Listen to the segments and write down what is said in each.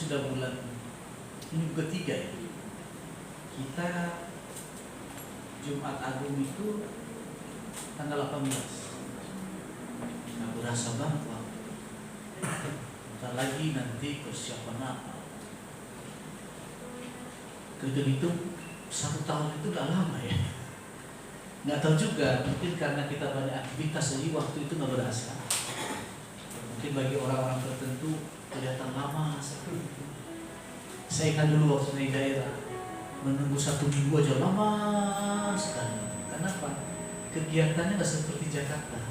sudah bulan minggu ketiga ya. Kita Jumat Agung itu tanggal 18. Nggak berasa banget waktu. Bentar lagi nanti persiapan apa. Hitung-hitung 1 tahun itu udah lama ya. Nggak tahu juga, mungkin karena kita banyak aktivitas jadi waktu itu nggak berasa. Mungkin bagi orang-orang tertentu kelihatan lama sekali. Saya kan dulu waktu naik daerah menunggu 1 minggu aja lama sekali. Kenapa? Kegiatannya nggak seperti Jakarta.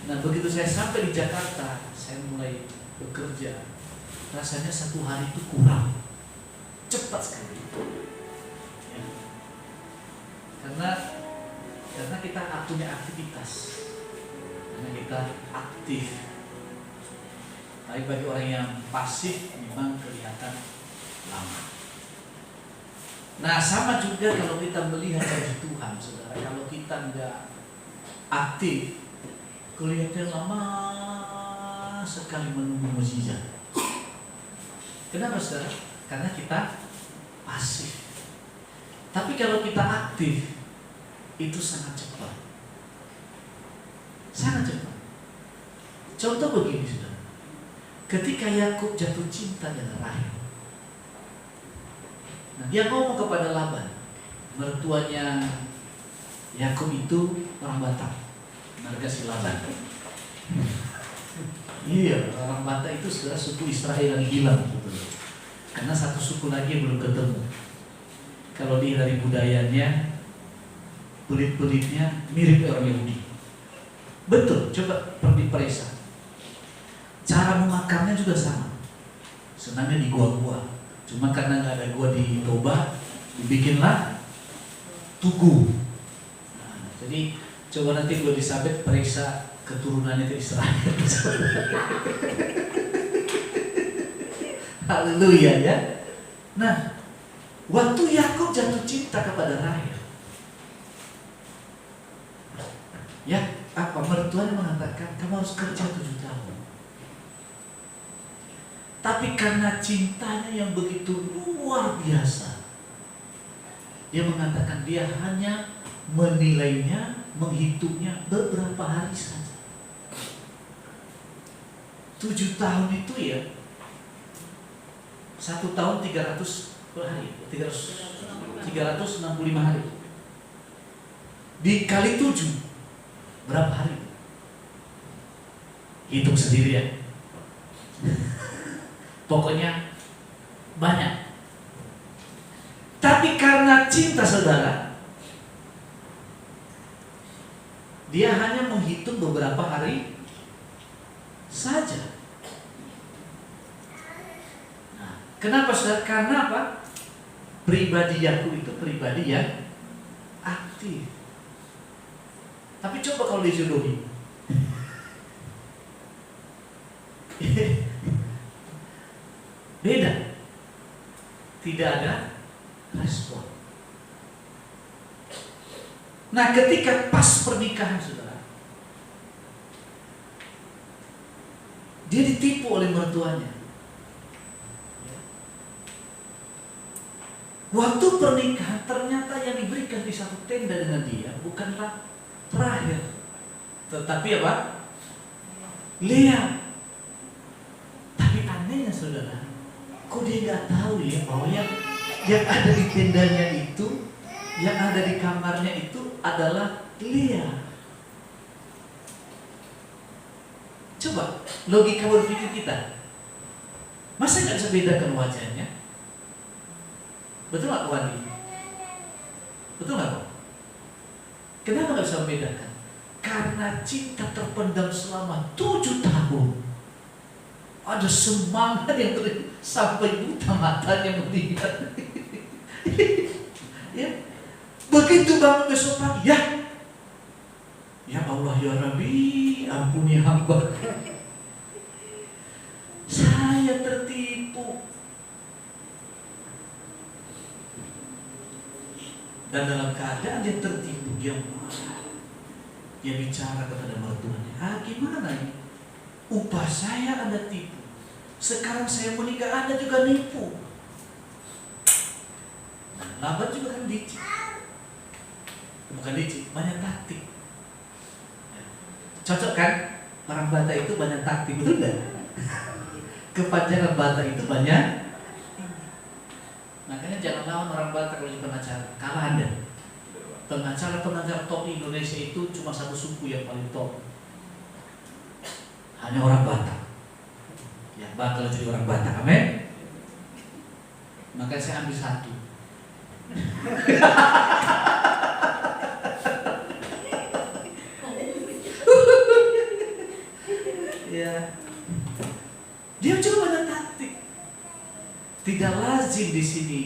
Nah begitu saya sampai di Jakarta, saya mulai bekerja. Rasanya 1 hari itu kurang, cepat sekali. Ya. Karena kita punya aktivitas, karena kita aktif. Tapi bagi orang yang pasif memang kelihatan lama. Nah sama juga kalau kita melihat janji Tuhan, saudara. Kalau kita nggak aktif, kelihatan lama sekali menunggu mukjizat. Kenapa saudara? Karena kita pasif. Tapi kalau kita aktif, itu sangat cepat. Sangat cepat. Contoh begini saudara. Ketika Yakub jatuh cinta dengan Rahel, nah, dia ngomong kepada Laban, mertuanya Yakub itu orang Batak, marga si Laban. Iya, orang Batak itu sudah suku Israel yang hilang, betul. Karena satu suku lagi yang belum ketemu. Kalau dia dari budayanya, pelit-pelitnya mirip orang Yahudi. Betul, coba pergi periksa. Cara memakamnya juga sama. Senangnya di gua-gua. Cuma karena nggak ada gua di Toba, dibikinlah tugu. Nah, jadi coba nanti gua Elizabeth periksa keturunannya ke Israel. Haleluya ya. Nah, waktu Yakub jatuh cinta kepada Rahel, ya apa mertuanya mengatakan kamu harus kerja 7 tahun. Tapi karena cintanya yang begitu luar biasa, dia mengatakan dia hanya menilainya, menghitungnya beberapa hari saja. 7 tahun itu ya, 1 tahun 300 hari, 365 hari. Dikali 7, berapa hari? Hitung sendiri ya. Pokoknya banyak. Tapi karena cinta saudara, dia hanya menghitung beberapa hari saja. Nah, kenapa saudara? Karena apa? Pribadi Yakub itu pribadi yang aktif. Tapi coba kalau dijodohi, beda. Tidak ada respon. Nah ketika pas pernikahan saudara, dia ditipu oleh mertuanya. Waktu pernikahan ternyata yang diberikan di satu tenda dengan dia bukanlah Rahel, tetapi apa? Lea. Tapi anehnya saudara, kok dia nggak tahu ya bahwa yang ada di tendanya itu, yang ada di kamarnya itu adalah Lea. Coba logika berpikir kita, masa nggak bisa bedakan wajahnya? Betul nggak Wandi? Betul nggak kok? Kenapa nggak bisa membedakan? Karena cinta terpendam selama 7 tahun. Ada semangat yang sampai buta matanya melihat. Ya. Begitu bangun besok pagi, ya Allah ya Rabbi, ampuni hamba. Saya tertipu. Dan dalam keadaan dia tertipu, dia marah. Dia bicara kepada mertuanya, gimana ini? Upah saya Anda tipu. Sekarang saya menikah, Anda juga nipu. Nah, Laban juga kan licik. Bukan licik, banyak taktik. Cocok kan? Orang Batak itu banyak taktik, betul nggak? Kepanjangan Batak itu banyak. Makanya jangan lawan orang Batak kalau jadi pengacara. Kalah Anda. Pengacara top di Indonesia itu cuma satu suku yang paling top. Hanya orang Batak. Yang bakal jadi orang Batak, amin. Makanya saya ambil satu. Ya. Dia cuma banyak taktik. Tidak lazim di sini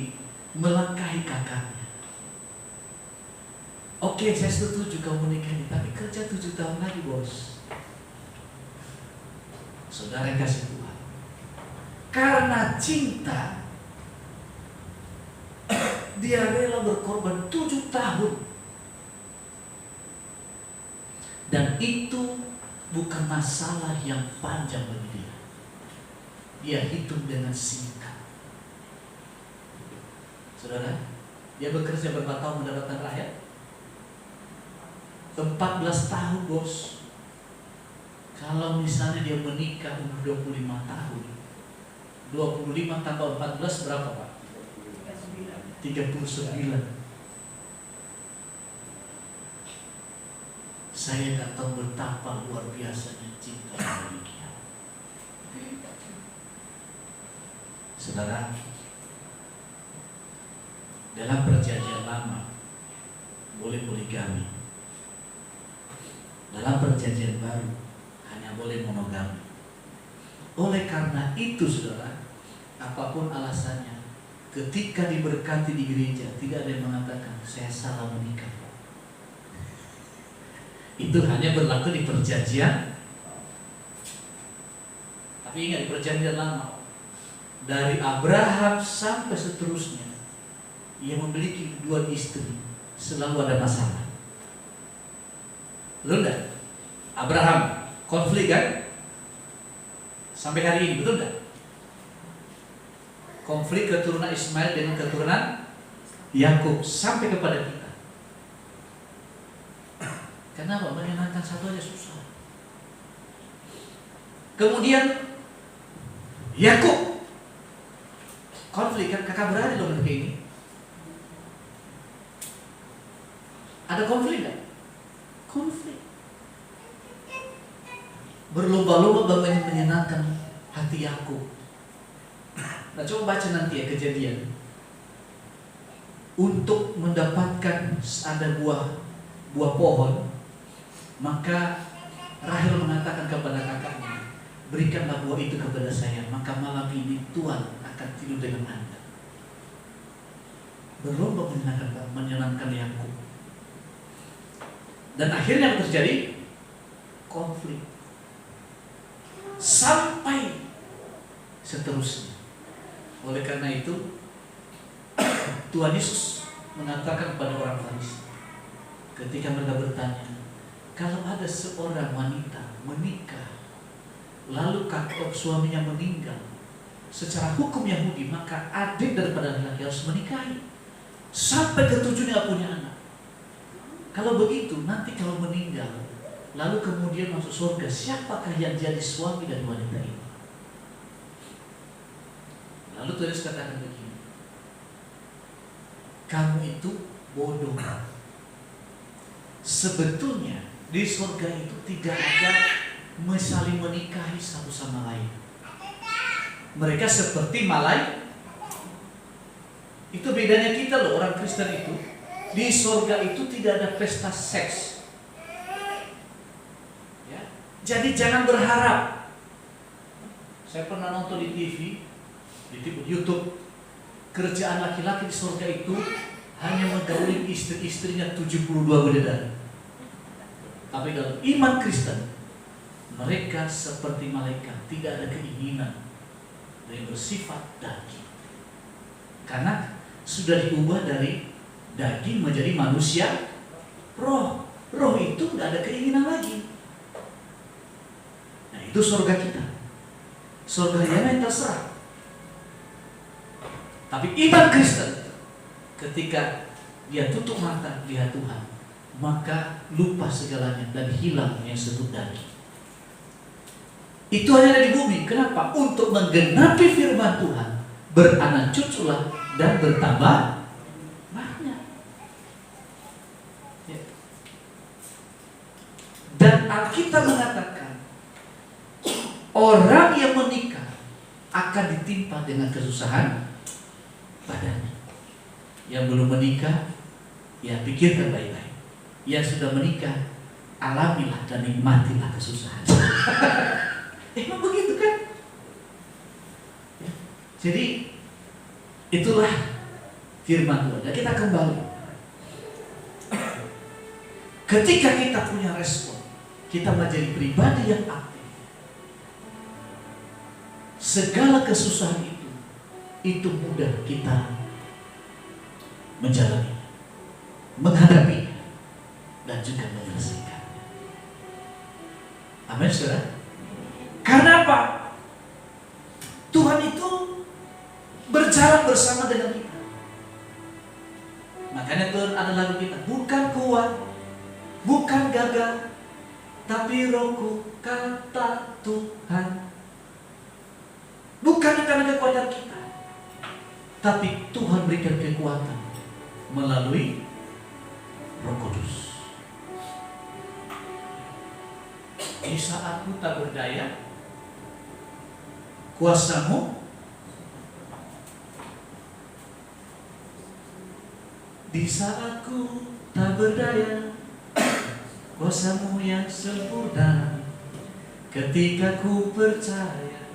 melangkahi kakaknya. Oke, saya setuju kamu menikahi, tapi kerja 7 tahun lagi, bos. Saudara yang kasih Tuhan. Karena cinta, dia rela berkorban 7 tahun. Dan itu bukan masalah yang panjang bagi dia. Dia hitung dengan singkat. Saudara, dia bekerja berapa tahun mendapatkan rakyat? 14 tahun, bos. Kalau misalnya dia menikah umur 25 tahun, 25 tambah 14 berapa, Pak? 39. Saya nggak tahu betapa luar biasanya cinta bagi dia. Saudara, dalam perjanjian lama boleh poligami. Dalam perjanjian baru hanya boleh monogami. Oleh karena itu, saudara, apapun alasannya, ketika diberkati di gereja, tidak ada yang mengatakan saya salah menikah. Itu hanya berlaku di perjanjian. Tapi ingat, di perjanjian lama, dari Abraham sampai seterusnya, ia memiliki 2 istri, selalu ada masalah. Betul enggak? Abraham konflik kan? Sampai hari ini, betul enggak? Konflik keturunan Ismail dengan keturunan Yakub sampai kepada kita. Kenapa? Menyenangkan satu aja susah. Kemudian Yakub konflik kan, kakak beradik loh mereka ini. Ada konflik enggak? Konflik. Berlomba-lomba menyenangkan hati Yakub. Nah, coba baca nanti ya Kejadian. Untuk mendapatkan ada buah pohon, maka Rahel mengatakan kepada kakaknya, berikanlah buah itu kepada saya, maka malam ini Tuhan akan tidur dengan Anda. Berlomba menyenangkan Yakub. Dan akhirnya apa terjadi? Konflik. Sampai seterusnya. Oleh karena itu, Tuhan Yesus mengatakan kepada orang Farisi, ketika mereka bertanya, kalau ada seorang wanita menikah, lalu suaminya meninggal, secara hukum Yahudi, maka adik daripada laki-laki harus menikahi sampai ketujuhnya punya anak. Kalau begitu, nanti kalau meninggal, lalu kemudian masuk surga, siapakah yang jadi suami dari wanita ini? Lalu Tuhan Yesus katakan begini, kamu itu bodoh. Sebetulnya di surga itu tidak ada saling menikahi satu sama lain. Mereka seperti malaikat. Itu bedanya kita loh, orang Kristen itu. Di surga itu tidak ada pesta seks. Ya. Jadi jangan berharap. Saya pernah nonton di TV, di YouTube, kerjaan laki-laki di surga itu hanya menggauli istri-istrinya 72 bidadari. Tapi dalam iman Kristen, mereka seperti malaikat, tidak ada keinginan yang bersifat daging. Karena sudah diubah dari daging menjadi manusia roh. Roh itu tidak ada keinginan lagi. Nah, itu surga kita. surga yang terserah. Tapi iman Kristen ketika dia tutup mata lihat Tuhan, maka lupa segalanya dan hilang yang sebut daging. Itu hanya ada di bumi. Kenapa? Untuk menggenapi firman Tuhan, beranak cuculah dan bertambah banyak. Ya. Dan Alkitab mengatakan orang yang menikah akan ditimpa dengan kesusahan badannya. Yang belum menikah, ya pikirkan baik-baik. Yang sudah menikah, alamilah dan nikmatilah kesusahan. Emang begitu kan? Ya. Jadi itulah firman Tuhan. Dan kita kembali. Ketika kita punya respon, kita menjadi pribadi yang aktif. Segala kesusahan itu mudah kita menjalani, menghadapi, dan juga menyelesaikan. Amin, saudara. Karena apa? Tuhan itu berjalan bersama dengan kita. Makanya Tuhan ada lagu kita, bukan kuat, bukan gagah, tapi Rohku, kata Tuhan. Bukan karena kekuatan kita, tapi Tuhan berikan kekuatan melalui Roh Kudus. Di saat aku tak berdaya, kuasamu di saatku tak berdaya, kuasamu yang sempurna. Ketika ku percaya,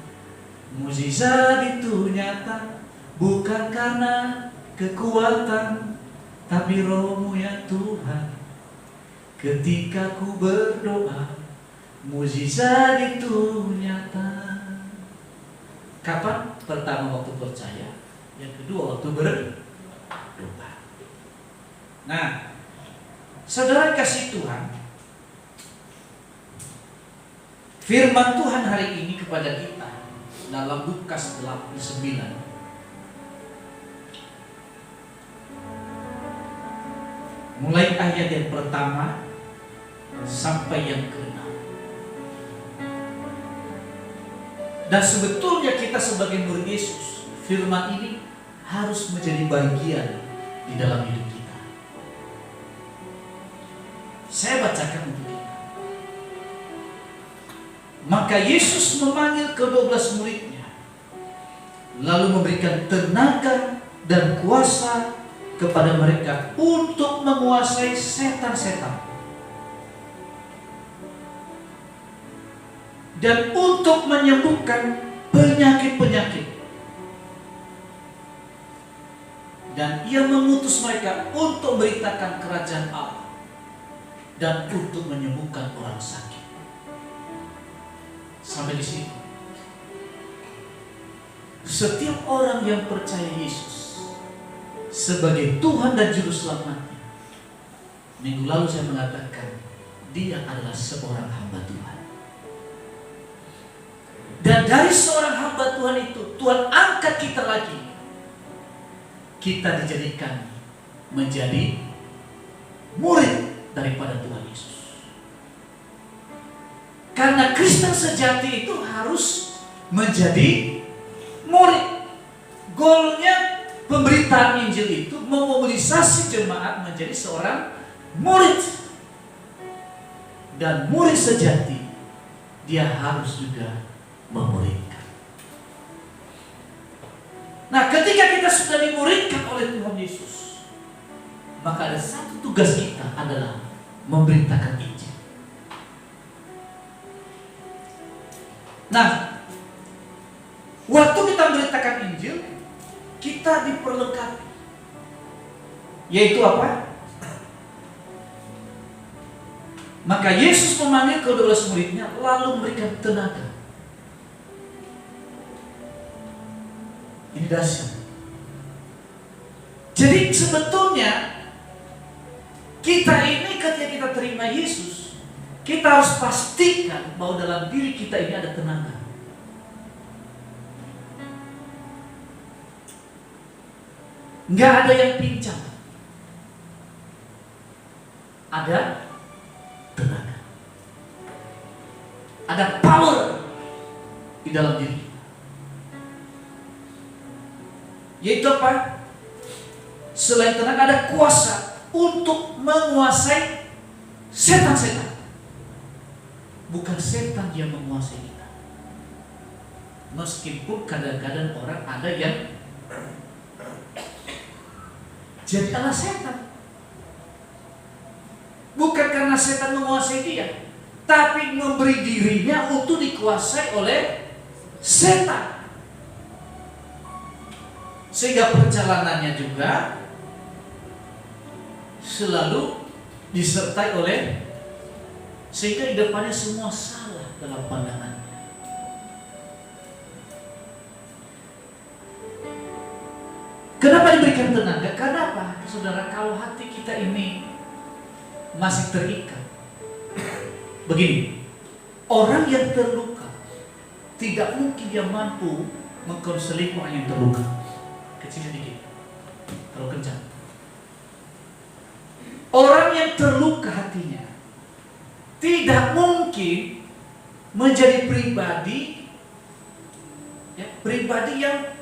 mukjizat itu nyata, bukan karena kekuatan, tapi Roh-Mu ya Tuhan. Ketika ku berdoa, mukjizat itu nyata. Kapan? Pertama waktu percaya, yang kedua waktu berdoa. Nah, saudara kasih Tuhan, firman Tuhan hari ini kepada kita dalam Lukas 8:9. Mulai ayat yang pertama sampai yang ke-6. Dan sebetulnya kita sebagai murid Yesus, firman ini harus menjadi bagian di dalam hidup kita. Saya bacakan untuk kita. Maka Yesus memanggil ke-12 muridnya, lalu memberikan tenaga dan kuasa kepada mereka untuk menguasai setan-setan dan untuk menyembuhkan penyakit-penyakit. Dan ia mengutus mereka untuk memberitakan kerajaan Allah dan untuk menyembuhkan orang sakit. Sampai di sini. Setiap orang yang percaya Yesus sebagai Tuhan dan Juru Selamatnya, minggu lalu saya mengatakan dia adalah seorang hamba Tuhan. Dan dari seorang hamba Tuhan itu, Tuhan angkat kita lagi. Kita dijadikan menjadi murid daripada Tuhan Yesus. Karena Kristen sejati itu harus menjadi murid. Goalnya pemberitaan Injil itu memobilisasi jemaat menjadi seorang murid. Dan murid sejati, dia harus juga memuridkan. Nah, ketika kita sudah dimuridkan oleh Tuhan Yesus, maka ada satu tugas kita adalah memberitakan Injil. Nah, waktu kita memberitakan Injil, kita diperlengkapi. Yaitu apa? Maka Yesus memanggil ke-12 muridnya, lalu memberikan tenaga. Ini dahsyat. Jadi sebetulnya kita ini ketika kita terima Yesus, kita harus pastikan bahwa dalam diri kita ini ada tenaga. Nggak ada yang pincang. Ada tenaga. Ada power di dalam diri. Yaitu apa? Selain tenaga ada kuasa untuk menguasai setan-setan. Bukan setan yang menguasai kita. Meskipun kadang-kadang orang ada yang jadi ala setan. Bukan karena setan menguasai dia, tapi memberi dirinya untuk dikuasai oleh setan. Sehingga perjalanannya juga selalu disertai oleh, sehingga di depannya semua salah dalam pandangannya. Kenapa diberikan tenaga? Karena apa? Saudara, kalau hati kita ini masih terikat. Begini, orang yang terluka tidak mungkin dia mampu mengkonseling orang yang terluka. Kecil sedikit, terlalu kencang. Orang yang terluka hatinya tidak mungkin menjadi pribadi, pribadi yang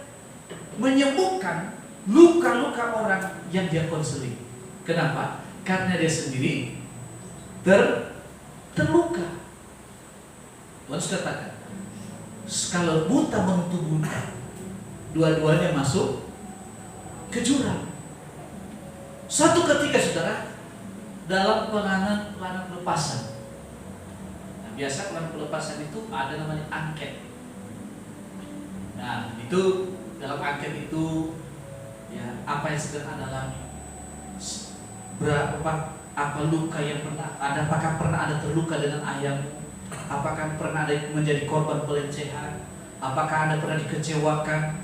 menyembuhkan luka-luka orang yang dia konseling. Kenapa? Karena dia sendiri terluka. Tuhan sudah katakan, kalau buta menyentuh buta, dua-duanya masuk ke jurang. Satu ketika, saudara, dalam penanganan pelepasan. Nah, biasa pelepasan itu ada namanya angket. Nah, itu dalam angket itu ya, apa yang sedang Anda alami? Apa luka yang pernah ada? Apakah pernah ada terluka dengan ayahmu? Apakah pernah ada menjadi korban pelecehan? Apakah Anda pernah dikecewakan?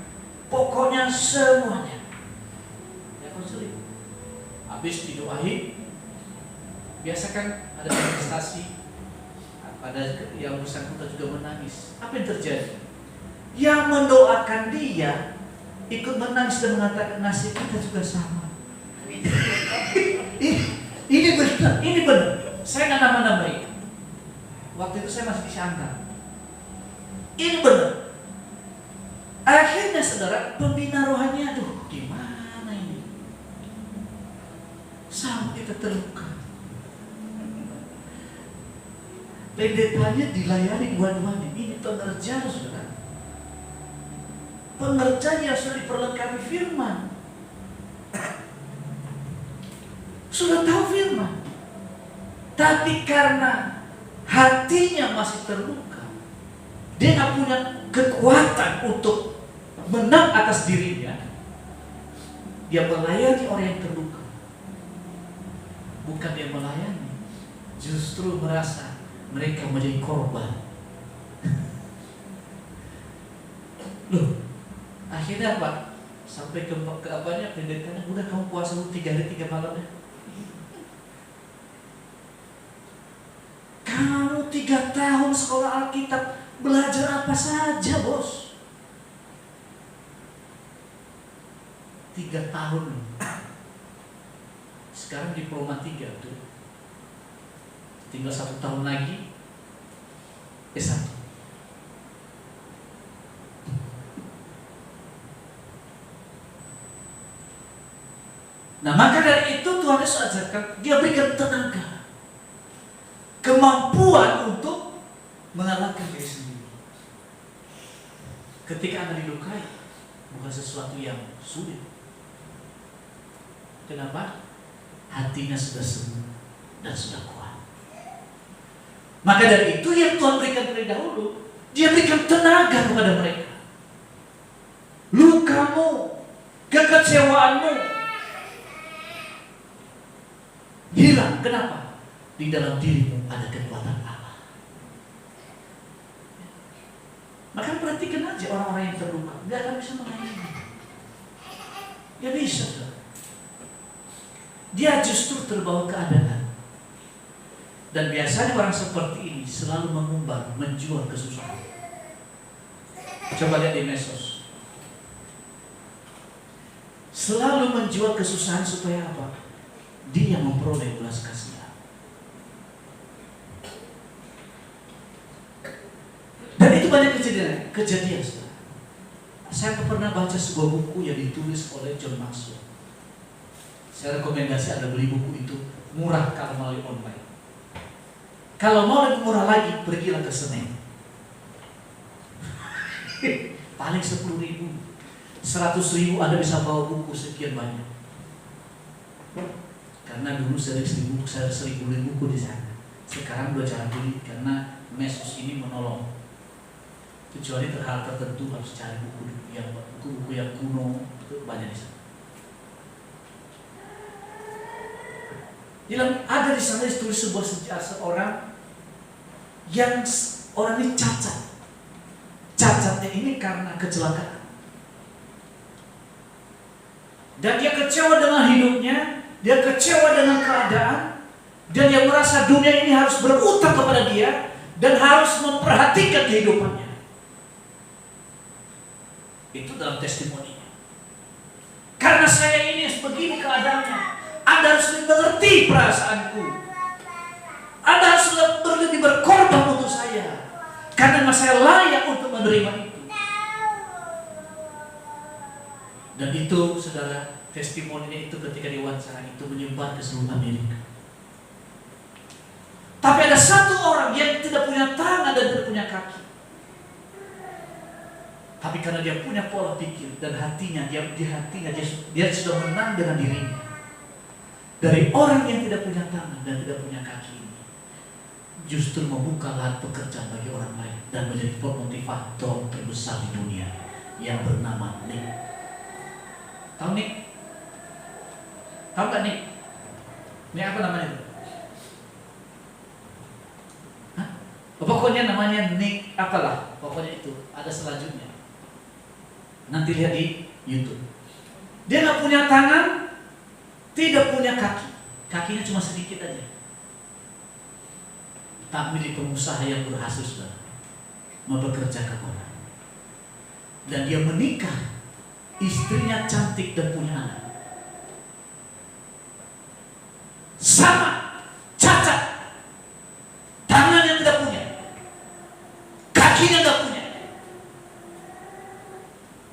Pokoknya semuanya ya konseling. Habis didoain, biasa kan ada manifestasi, ada yang bersangkutan juga menangis. Apa yang terjadi? Yang mendoakan dia ikut menangis dan mengatakan nasib kita juga sama. Ini benar. Saya nggak nama-namain. Waktu itu saya masih di Sangka. Ini benar. Akhirnya, saudara, pembina rohani, aduh, gimana ini? Sama kita terluka. Pendetanya dilayani dua-duanya. Ini pengerjaan, saudara. Pengerjaan yang sudah diperlengkapi firman. Sudah tahu firman, tapi karena hatinya masih terluka, dia nggak punya kekuatan untuk menang atas dirinya. Dia melayani orang yang terluka, bukan dia melayani, justru merasa mereka menjadi korban. Loh, akhirnya apa? Sampai ke apanya, pendetanya, udah kamu puasa 3 hari 3 malam ya. Kamu 3 tahun sekolah Alkitab, belajar apa saja, bos? 3 tahun. Sekarang diploma 3 tuh. Tinggal 1 tahun lagi S1. Nah, maka dari itu Tuhan Yesus ajarkan, dia berikan tenaga, kemampuan untuk mengalahkan diri sendiri. Ketika Anda dilukai, bukan sesuatu yang sulit. Kenapa? Hatinya sudah sembuh dan sudah kuat. Maka dari itu yang Tuhan berikan terlebih dahulu, dia berikan tenaga kepada mereka. Lukamu, kekecewaanmu hilang. Kenapa? Di dalam dirimu ada kekuatan Allah. Maka perhatikan aja orang-orang yang terluka, dia akan bisa melayani. Dia bisa, saudara. Dia justru terbawa keadaan. Dan biasanya orang seperti ini selalu mengumbar, menjual kesusahan. Coba lihat di Mesos. selalu menjual kesusahan supaya apa? Dia memperoleh belas kasihan. Dan itu banyak kejadian. Saya pernah baca sebuah buku yang ditulis oleh John Maxwell. Saya rekomendasi Anda beli buku itu, murah kalau melalui online. Kalau mau lebih murah lagi, pergilah ke Senen. Paling 10.000, 100.000 Anda bisa bawa buku sekian banyak. Karena dulu saya sering beli buku di sana. Sekarang udah jarang beli karena Mesos ini menolong. Kecuali hal tertentu harus cari buku yang kuno, itu banyak di sana. Ada di sana ditulis sebuah sejarah seorang yang orang ini cacat. Cacatnya ini karena kecelakaan. Dan dia kecewa dengan hidupnya, dia kecewa dengan keadaan, dan dia merasa dunia ini harus berutang kepada dia dan harus memperhatikan kehidupannya. Itu dalam testimoninya. Karena saya ini begini keadaannya, Anda harus mengerti perasaanku. Anda harus lebih berkorban untuk saya, karena saya layak untuk menerima itu. Dan itu, saudara, testimoninya itu ketika diwawancara itu menyebar ke seluruh Amerika. Tapi ada satu orang yang tidak punya tangan dan tidak punya kaki. Tapi karena dia punya pola pikir dan hatinya, dia sudah menang dengan dirinya. Dari orang yang tidak punya tangan dan tidak punya kaki ini, justru membuka lahan pekerjaan bagi orang lain dan menjadi motivator terbesar di dunia yang bernama Nick. Tahu Nick? Tahu gak Nick? Ini apa namanya? Hah? Pokoknya namanya Nick apalah, pokoknya itu ada selanjutnya. Nanti lihat di YouTube. Dia gak punya tangan, tidak punya kaki. Kakinya cuma sedikit aja. Tapi di pengusaha yang berhasil, saudara, mempekerjakan orang. Dan dia menikah, istrinya cantik dan punya anak. Sama, cacat, tangannya tidak punya, kakinya tidak punya,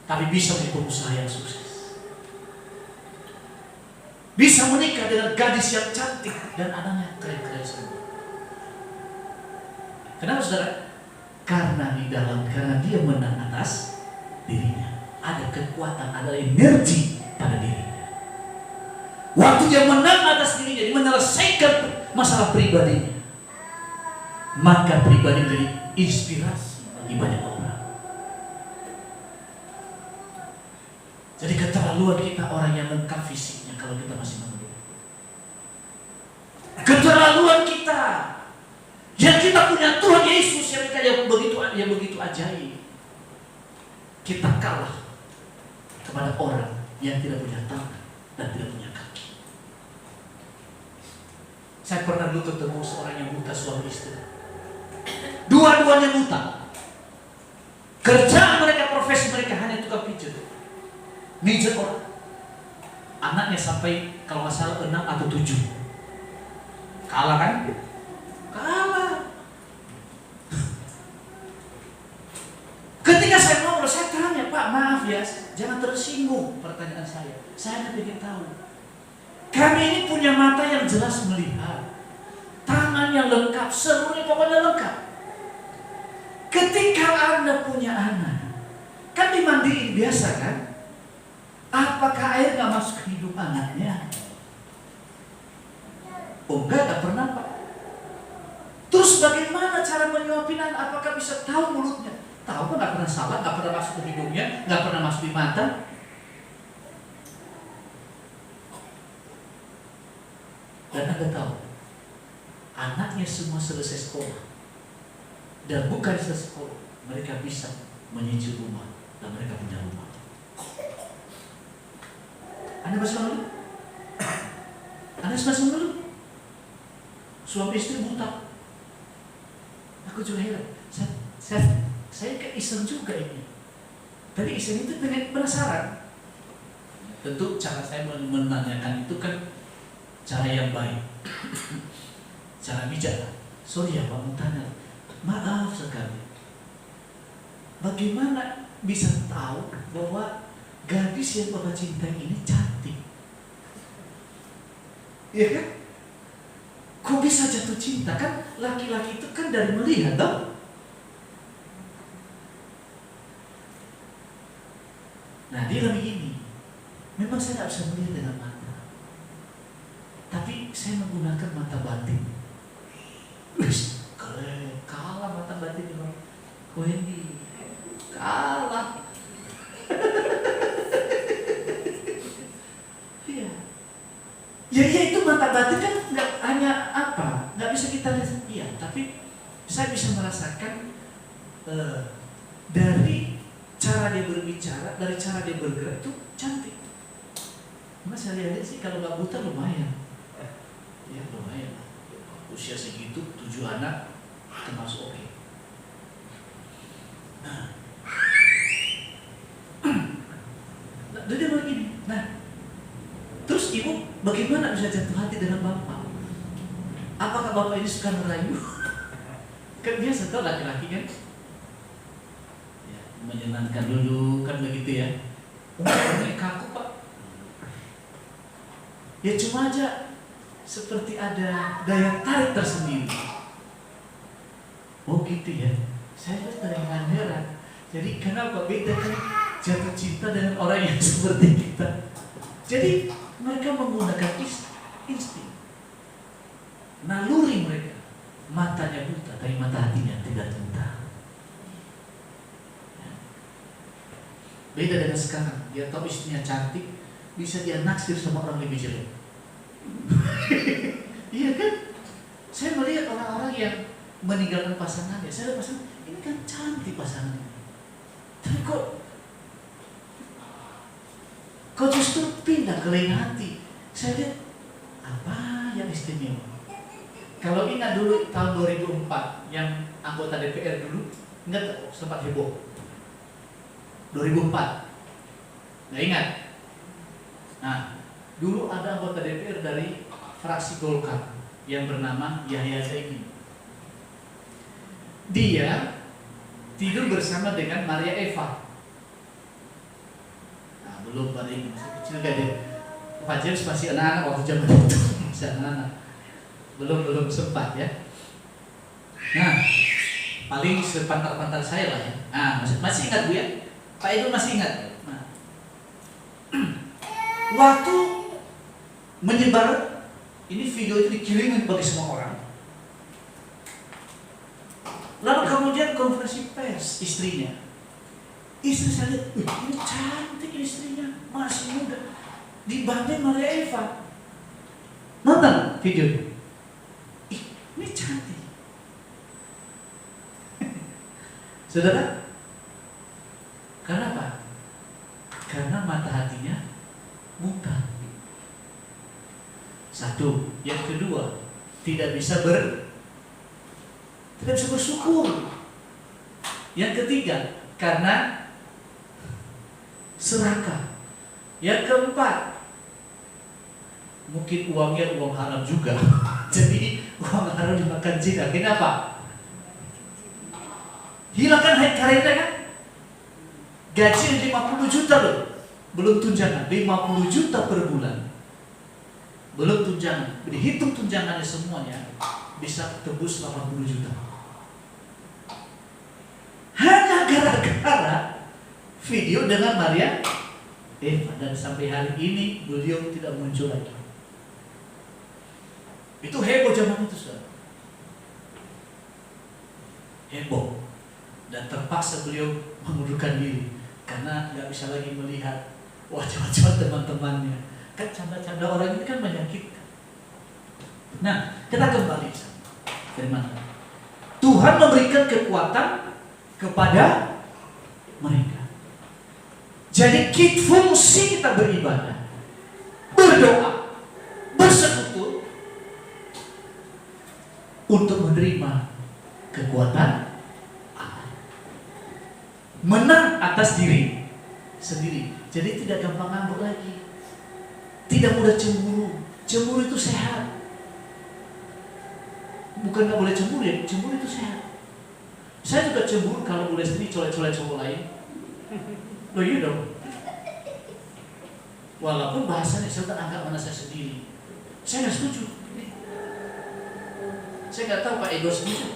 tapi bisa menjadi pengusaha yang sukses. Bisa menikah dengan gadis yang cantik dan anaknya keren-keren semua. Kenapa, saudara? Karena dia menang atas dirinya. Ada kekuatan, ada energi pada dirinya. Waktu dia menang atas dirinya, dia menyelesaikan masalah pribadinya, maka pribadi menjadi inspirasi bagi banyak orang. Jadi keterlaluan kita orang yang lengkap fisiknya kalau kita masih mengeluh. Keterlaluan kita yang kita punya Tuhan Yesus yang begitu ajaib. Kita kalah kepada orang yang tidak punya tangan dan tidak punya kaki. Saya pernah dulu ketemu seorang yang buta, suami istri. Dua-duanya buta. Kerjaan mereka, profesi mereka hanya tukang pijat. Mijat orang. Anaknya sampai kalau nggak salah 6 atau 7. Kalah kan? Kalah. Ketika saya ngobrol, saya tanya, Pak, maaf ya, jangan tersinggung pertanyaan saya. Saya hanya ingin tahu. Kami ini punya mata yang jelas melihat, tangan yang lengkap, seluruhnya pokoknya lengkap. Ketika Anda punya anak, kan dimandiin biasa kan? Apakah air nggak masuk ke hidup anaknya? Oh enggak, nggak pernah, Pak. Terus bagaimana cara menyuapin anak? Apakah bisa tahu mulutnya? Tahu kan, nggak pernah salah, nggak pernah masuk ke hidungnya, nggak pernah masuk di mata. Dan Anda tahu, anaknya semua selesai sekolah. Dan bukan selesai sekolah, mereka bisa menyicil rumah dan mereka punya rumah. Anda masih mengeluh? Anda masih mengeluh? Suami istri buta. Aku juga heran. Saya kayak iseng juga ini. Tadi iseng itu dengan penasaran. Tentu cara saya menanyakan itu kan cara yang baik, cara bijak. Sorry ya Pak, mau tanya, maaf sekali, bagaimana bisa tahu bahwa gadis yang Bapak cintai ini cantik? Iya kan? Kok bisa jatuh cinta? Kan laki-laki itu kan dari melihat, toh? Nah dia lebih begini, memang saya nggak bisa melihat dengan mata, tapi saya menggunakan mata batin. Wih, kalah mata batin memang. Wendy kalah. Iya. Ya itu mata batin kan nggak hanya apa, nggak bisa kita lihat. Iya, tapi saya bisa merasakan dari cara dia berbicara, dari cara dia bergerak itu cantik. Mas saya lihat sih kalau nggak buta lumayan. Ya lumayan. Usia segitu 7 anak termasuk oke. Nah, dia begini. Nah, terus ibu bagaimana bisa jatuh hati dengan bapak? Apakah bapak ini suka merayu? Kan biasa tuh laki-laki kan, ya, menyenangkan dulu kan begitu ya. Ini kaku Pak. Ya cuma aja seperti ada daya tarik tersendiri. Oh gitu ya. Saya terdengar heran. Jadi kenapa bedakan jatuh cinta dengan orang yang seperti kita? Jadi mereka menggunakan insting, naluri mereka. Matanya buta, tapi mata hatinya tidak buta. Beda dengan sekarang. Dia tahu istrinya cantik, bisa dia naksir sama orang lebih jelek. Iya kan? Saya melihat orang-orang yang meninggalkan pasangannya. Saya lihat pasangan, ini kan cantik pasangannya, tapi kok justru pindah ke lain hati. Saya lihat apa yang istimewa. Kalau ingat dulu tahun 2004 yang anggota DPR dulu, ingat sempat heboh 2004, nggak ingat? Nah, dulu ada anggota DPR dari fraksi Golkar yang bernama Yahya Zaini. Dia tidur bersama dengan Maria Eva. Nah, belum pada ini masih kecil kan dia. Pak James masih anak-anak waktu zaman itu, masih anak-anak. Belum sempat ya. Nah, paling sepantar-pantar saya lah ya. Nah, masih ingat Bu ya? Pak Idul masih ingat. Nah, waktu menyebar ini video itu dikirimin bagi semua orang. Lalu kemudian konferensi pers istrinya. Istri saya lihat, ini cantik istrinya, masih muda, dibanding Maria Eva. Nonton video ini cantik. Saudara, karena apa? Karena mata hatinya buta. Satu, yang kedua, tidak bisa bersyukur. Yang ketiga, karena serakah. Yang keempat, mungkin uangnya uang haram juga. Jadi uang haram dimakan jin. Akhirnya apa? Hilangkan karirnya kan? Gaji 50 juta loh, belum tunjangan, 50 juta per bulan, belum tunjangan. Dihitung tunjangannya semuanya bisa tebus 80 juta. Hanya gara-gara video dengan Maria Eva, dan sampai hari ini beliau tidak muncul lagi. Itu heboh zaman itu, saudara. Heboh, dan terpaksa beliau mengundurkan diri karena nggak bisa lagi melihat wajah-wajah teman-temannya. Kan canda-canda orang ini kan menyakitkan. Nah, kita kembali dari mana? Tuhan memberikan kekuatan kepada mereka. Jadi fungsi kita beribadah, berdoa, bersekutu untuk menerima kekuatan Allah, menang atas diri sendiri. Jadi tidak gampang ngambek lagi. Tidak mudah cemburu. Cemburu itu sehat. Bukan nggak boleh cemburu ya, cemburu itu sehat. Saya juga cemburu kalau boleh sendiri colek-colek cowok lain. Oh iya dong. Walaupun bahasanya saya anggap mana saya sendiri. Saya nggak setuju. Saya nggak tahu Pak Ego setuju.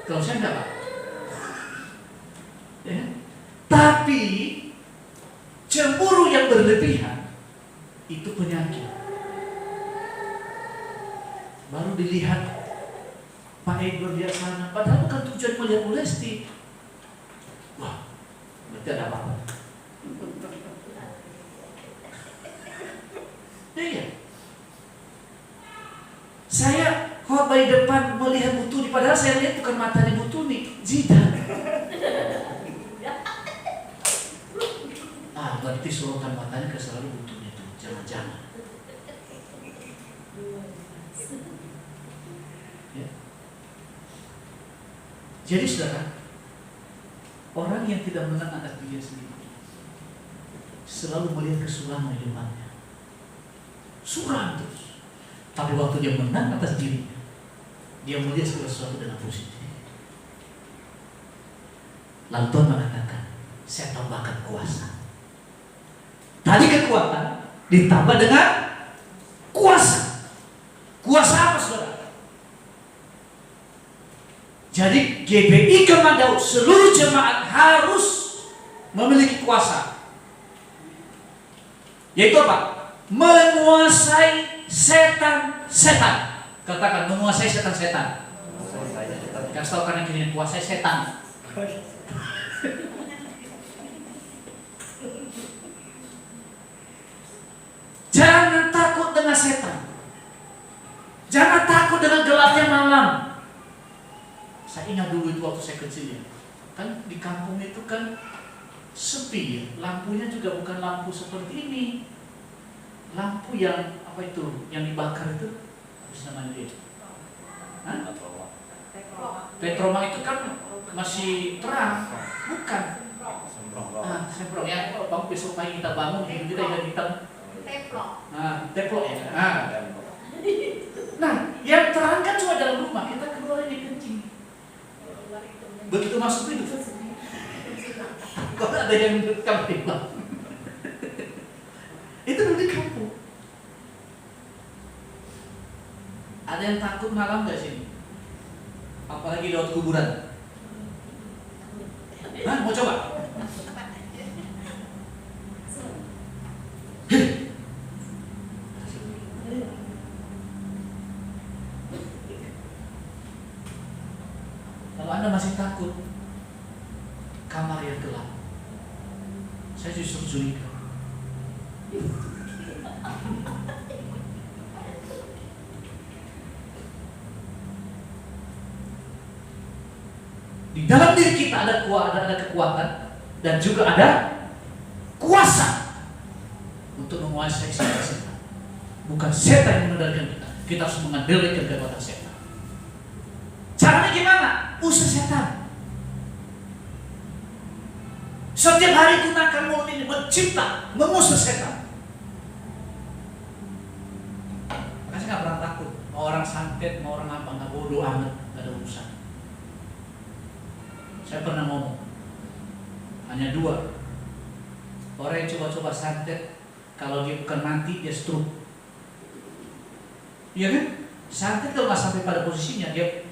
Kalau saya nggak Pak. Ya. Tapi cemburu yang berlebihan itu penyakit. Baru dilihat Pak Ego di sana, padahal bukan tujuan melihat Bu Lesti. Wah, berarti ada apa-apa. Iya. Saya khotbah di depan melihat Bu Tuni, padahal saya lihat bukan matanya Bu Tuni, jidat. Berarti sorotan matanya ke selalu Bu Tuni itu, jangan-jangan. Ya. Jadi saudara, orang yang tidak mengenal anak dia sendiri selalu melihat kesurangan di depannya. Suram terus. Tapi waktu dia menang atas dirinya, dia melihat segala sesuatu dengan positif. Lalu Tuhan mengatakan, saya tambahkan kuasa. Tadi kekuatan ditambah dengan kuasa. Kuasa apa saudara? Jadi GBI Kemah Daud, seluruh jemaat harus memiliki kuasa. Yaitu apa? Menguasai setan-setan. Katakan menguasai setan-setan. Kasih tahu kanan kiri, menguasai setan. Jangan takut dengan setan. Jangan takut dengan gelapnya malam. Saya ingat dulu itu waktu saya kecil ya. Kan di kampung itu kan sepi ya. Lampunya juga bukan lampu seperti ini. Lampu yang apa itu? Yang dibakar itu apa namanya dia? Petroma itu kan masih terang, bukan? Semprong ya. Bang besok pagi kita bangun, kita hitam. Teplok ya. Nah, yang terang kan cuma dalam rumah. Kita keluar ini kencing. Begitu masuk itu, kalau ada yang rekam itu dulu di kampung. Ada yang takut malam nggak sini? Apalagi lewat kuburan. Mau coba? Kalau Anda masih takut kamar yang gelap, saya justru curiga. Di dalam diri kita ada kekuatan dan juga ada kuasa untuk menguasai setan. Bukan setan yang mengendalikan kita. Kita harus mengendalikan kekuatan setan. Caranya gimana? Usir setan. Setiap hari gunakan mulut ini mencipta, mengusir setan. Makanya saya nggak pernah takut. Mau orang santet, mau orang apa, nggak bodoh amat, nggak ada urusan. Saya pernah ngomong, hanya 2 orang yang coba-coba santet, kalau dia bukan mati dia stroke. Iya kan? Santet kalau nggak sampai pada posisinya dia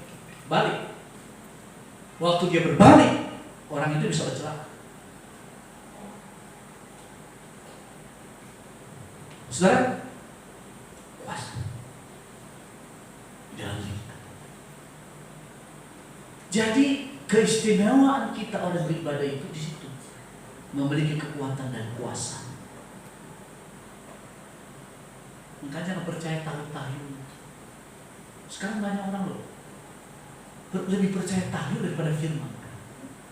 balik. Waktu dia berbalik, orang itu bisa bercelaka. Saudara, kuasa dalam diri kita. Jadi keistimewaan kita orang beribadah itu di situ, memiliki kekuatan dan kuasa. Makanya jangan percaya tahu-tahu. Sekarang banyak orang loh lebih percaya tahu daripada firman.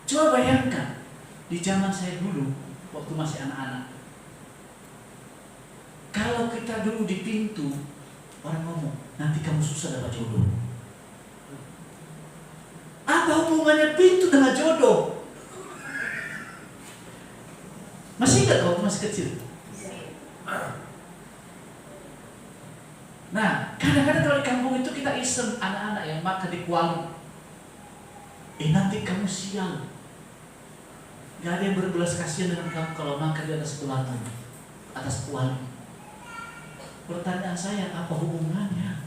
Coba bayangkan di zaman saya dulu waktu masih anak-anak. Kalau kita dulu di pintu orang ngomong, nanti kamu susah dapat jodoh. Apa hubungannya pintu dengan jodoh? Masih ingat tidak waktu masih kecil? Nah, kadang-kadang kalau di kampung itu kita iseng anak-anak yang makan di kuali. Nanti kamu sial. Gak ada yang berbelas kasihan dengan kamu kalau makan di atas kuali. Atas kuali. Pertanyaan saya, apa hubungannya?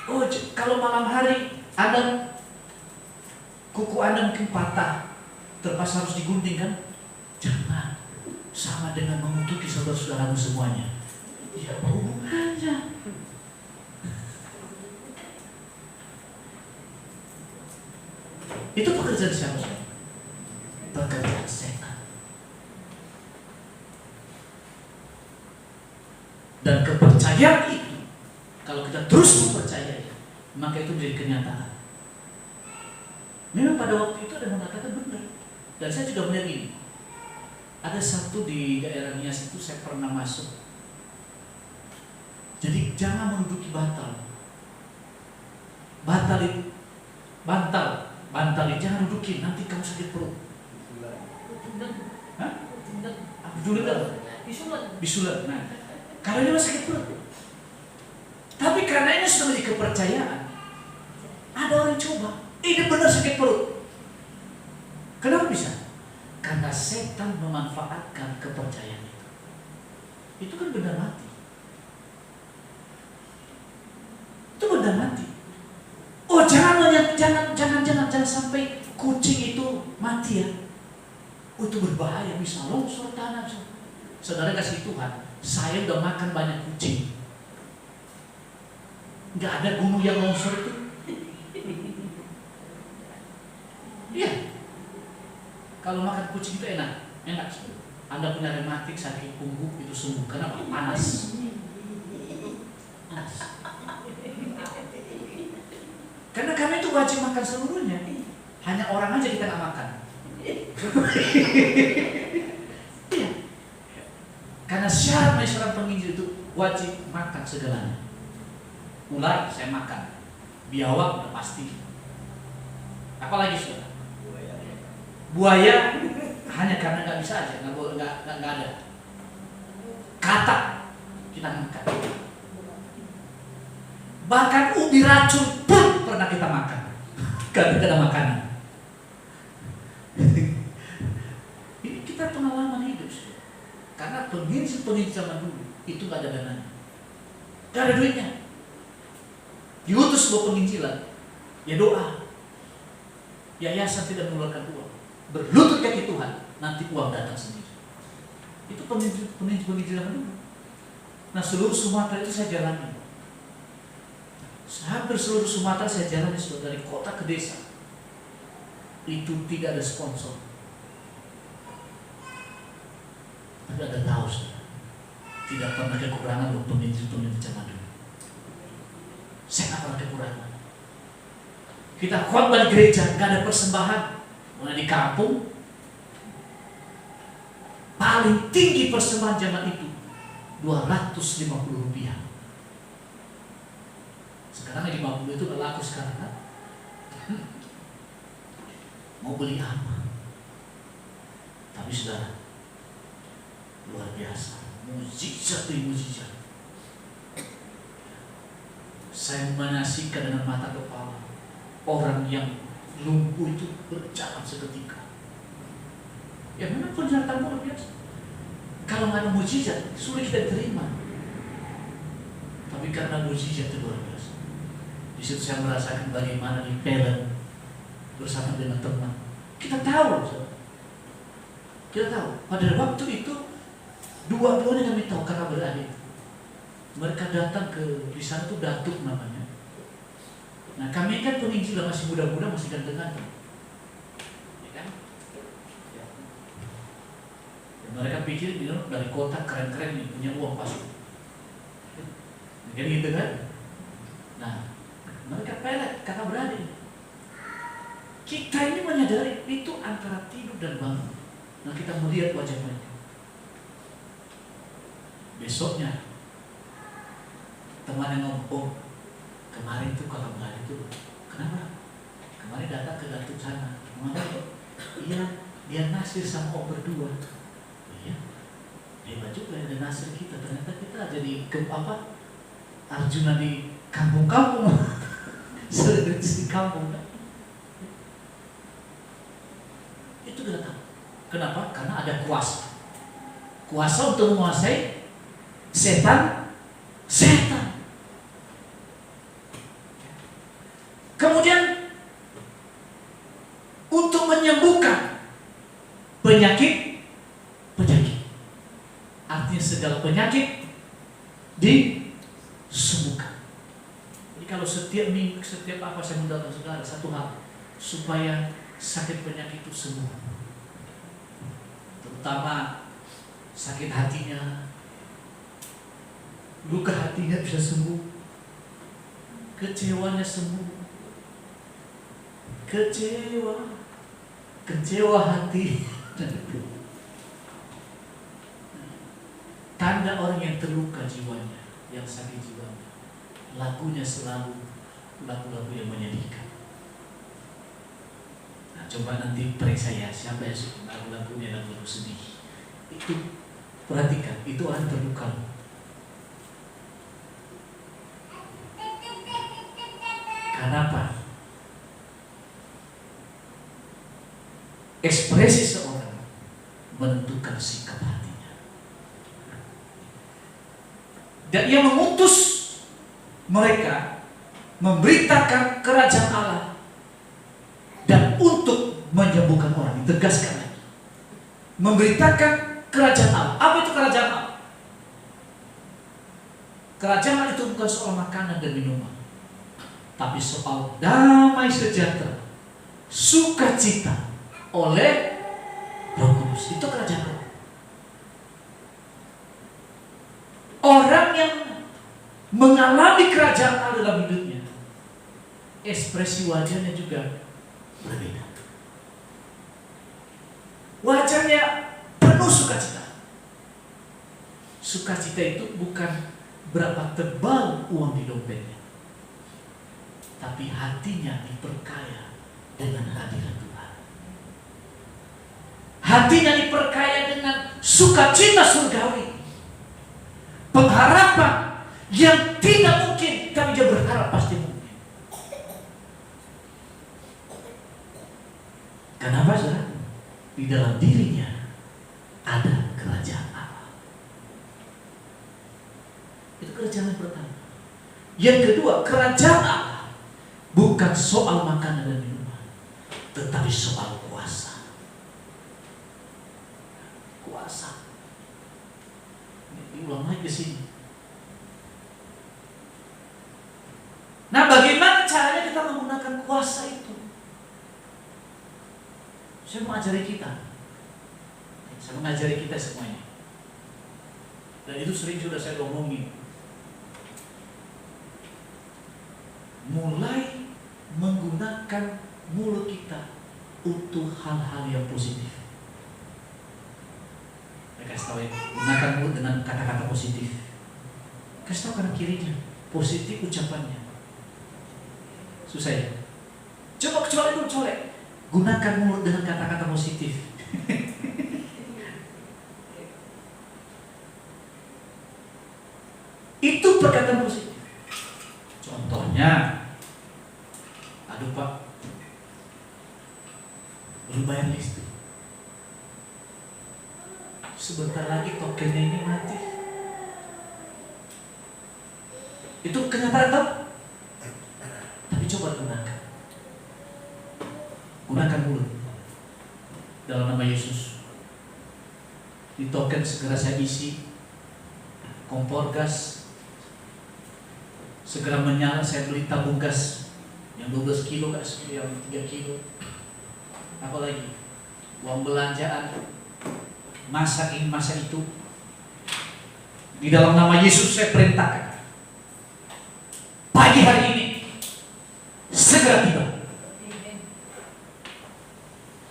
Oh, kalau malam hari kuku Anda mungkin patah, terpaksa harus digunting kan? Jangan. Sama dengan mengutuki saudara-saudaramu semuanya. Ya, apa hubungannya? Itu pekerjaan siapa? Pekerjaan setan. Dan kepercayaan itu, kalau kita terus mempercayai, maka itu menjadi kenyataan. Memang pada waktu itu ada yang mengatakan benar. Dan saya juga melihat ini. Ada satu di daerah Nias itu saya pernah masuk. Jadi jangan menduduki bantal. Bantal itu jangan dudukin, nanti kamu sakit perut. Hah? Bisulat. Nah, karena dia sakit perut. Tapi karena ini sudah menjadi kepercayaan, ada orang coba, ini benar sakit perut. Kenapa bisa? Karena setan memanfaatkan kepercayaan itu. Itu kan benda mati. Itu benda mati. Oh, jangan sampai kucing itu mati ya. Oh, itu berbahaya, bisa longsor tanah. Saudara kasih Tuhan, saya udah makan banyak kucing. Nggak ada gunung yang longsor itu. Iya. Kalau makan kucing itu enak. Anda punya rematik, sakit punggung itu sembuh. Kenapa? Panas. Karena kami itu wajib makan seluruhnya. Hanya orang aja kita nggak makan. Iya. Karena syarat menjadi seorang penginjil itu wajib makan segalanya. Ular saya makan, biawak udah pasti. Apalagi saudara? Buaya hanya karena nggak bisa aja, nggak ada. Katak kita makan. Bahkan ubi racun pun pernah kita makan. Karena kita ada makanan. Ini kita pengalaman hidup. Karena penginjil zaman dulu itu nggak ada dananya, nggak ada duitnya. Diutus sebuah penginjilan, ya doa. Yayasan tidak mengeluarkan uang, berlutut kaki Tuhan, nanti uang datang sendiri. Itu penginjilan dulu. Nah, seluruh Sumatera itu saya jalani. Hampir seluruh Sumatera saya jalani dari kota ke desa. Itu tidak ada sponsor, tapi ada tahu tidak pernah kekurangan loh penginjil zaman dulu. Saya nggak pernah kekurangan. Kita khotbah di gereja, nggak ada persembahan. Mulai di kampung, paling tinggi persembahan zaman itu Rp250. Sekarang 50 itu nggak laku sekarang kan? Mau beli apa? Tapi saudara, luar biasa, mujizat demi mujizat. Saya menyaksikan dengan mata kepala orang yang lumpuh itu berjalan seketika. Ya memang penyertaan luar biasa. Kalau nggak ada mujizat, sulit kita terima. Tapi karena mujizat itu luar biasa. Di situ saya merasakan bagaimana di Pelan bersama dengan teman. Kita tahu, pada waktu itu dua-duanya kami tahu karena beradik. Mereka datang ke di sana tuh Datuk namanya. Nah, kami kan penginjil masih muda-muda, masih ganteng-ganteng, ya kan? Ya. Mereka pikir dari kota keren-keren nih, punya uang pasti. Kan gitu kan? Nah, mereka pelet, kakak beradik. Kita ini menyadari itu antara tidur dan bangun. Nah, kita melihat wajah mereka. Besoknya teman yang ngomong, kemarin tuh kakak beradik itu kenapa? Kemarin datang ke Datuk sana, mana? Iya, dia nasir sama om berdua. Iya, hebat juga ada nasir kita. Ternyata kita jadi Arjuna di kampung-kampung, selebriti di kampung. Itu datang. Kenapa? Karena ada kuasa untuk menguasai setan. Kemudian untuk menyembuhkan penyakit. Artinya segala penyakit disembuhkan. Jadi kalau setiap minggu, setiap apa saya mendatang saudara satu hal, supaya sakit penyakit itu sembuh. Terutama sakit hatinya, luka hatinya bisa sembuh, kecewanya sembuh. Kecewa hati. Tanda orang yang terluka jiwanya, yang sakit jiwanya, lagunya selalu lagu-lagu yang menyedihkan. Nah, coba nanti periksa ya, siapa yang suka lagu-lagunya lagu-lagu sedih. Itu perhatikan, itu orang terluka. Kenapa? Ekspresi seorang menentukan sikap hatinya. Dan ia mengutus mereka memberitakan kerajaan Allah dan untuk menyembuhkan orang. Ditegaskan lagi, memberitakan kerajaan Allah. Apa itu kerajaan Allah? Kerajaan Allah itu bukan soal makanan dan minuman, tapi soal damai sejahtera, sukacita oleh Roh Kudus. Itu kerajaan Allah. Orang yang mengalami kerajaan Allah dalam hidupnya, ekspresi wajahnya juga berbeda. Wajahnya penuh sukacita. Sukacita itu bukan berapa tebal uang di dompetnya, tapi hatinya diperkaya dengan hadirat Tuhan. Hatinya diperkaya dengan sukacita surgawi. Pengharapan yang tidak mungkin, tapi dia berharap pasti mungkin. Kenapa saudara? Di dalam dirinya ada kerajaan Allah. Itu kerajaan yang pertama. Yang kedua, kerajaan Allah bukan soal makanan dan minuman, tetapi soal kuasa. Kuasa. Diulang lagi ke sini. Nah, bagaimana caranya kita menggunakan kuasa itu? Saya mengajari kita. Saya mengajari kita semuanya. Dan itu sering sudah saya omongin. Mulai menggunakan mulut kita untuk hal-hal yang positif. Kasih tahu ya, gunakan mulut dengan kata-kata positif. Kasih tahu kanan kirinya, positif ucapannya. Susah ya? Coba kecuali dulu, colek. Gunakan mulut dengan kata-kata positif. Itu perkataan positif. Contohnya, aduh Pak, belum bayar listrik. Sebentar lagi tokennya ini mati. Itu kenyataan tak? Tapi coba gunakan. Gunakan mulut dalam nama Yesus. Di token segera saya isi. Kompor gas segera menyala, saya beli tabung gas yang 12 kilo, yang 3 kilo. Apalagi uang belanjaan masa ini, masa itu. Di dalam nama Yesus saya perintahkan, pagi hari ini segera tiba.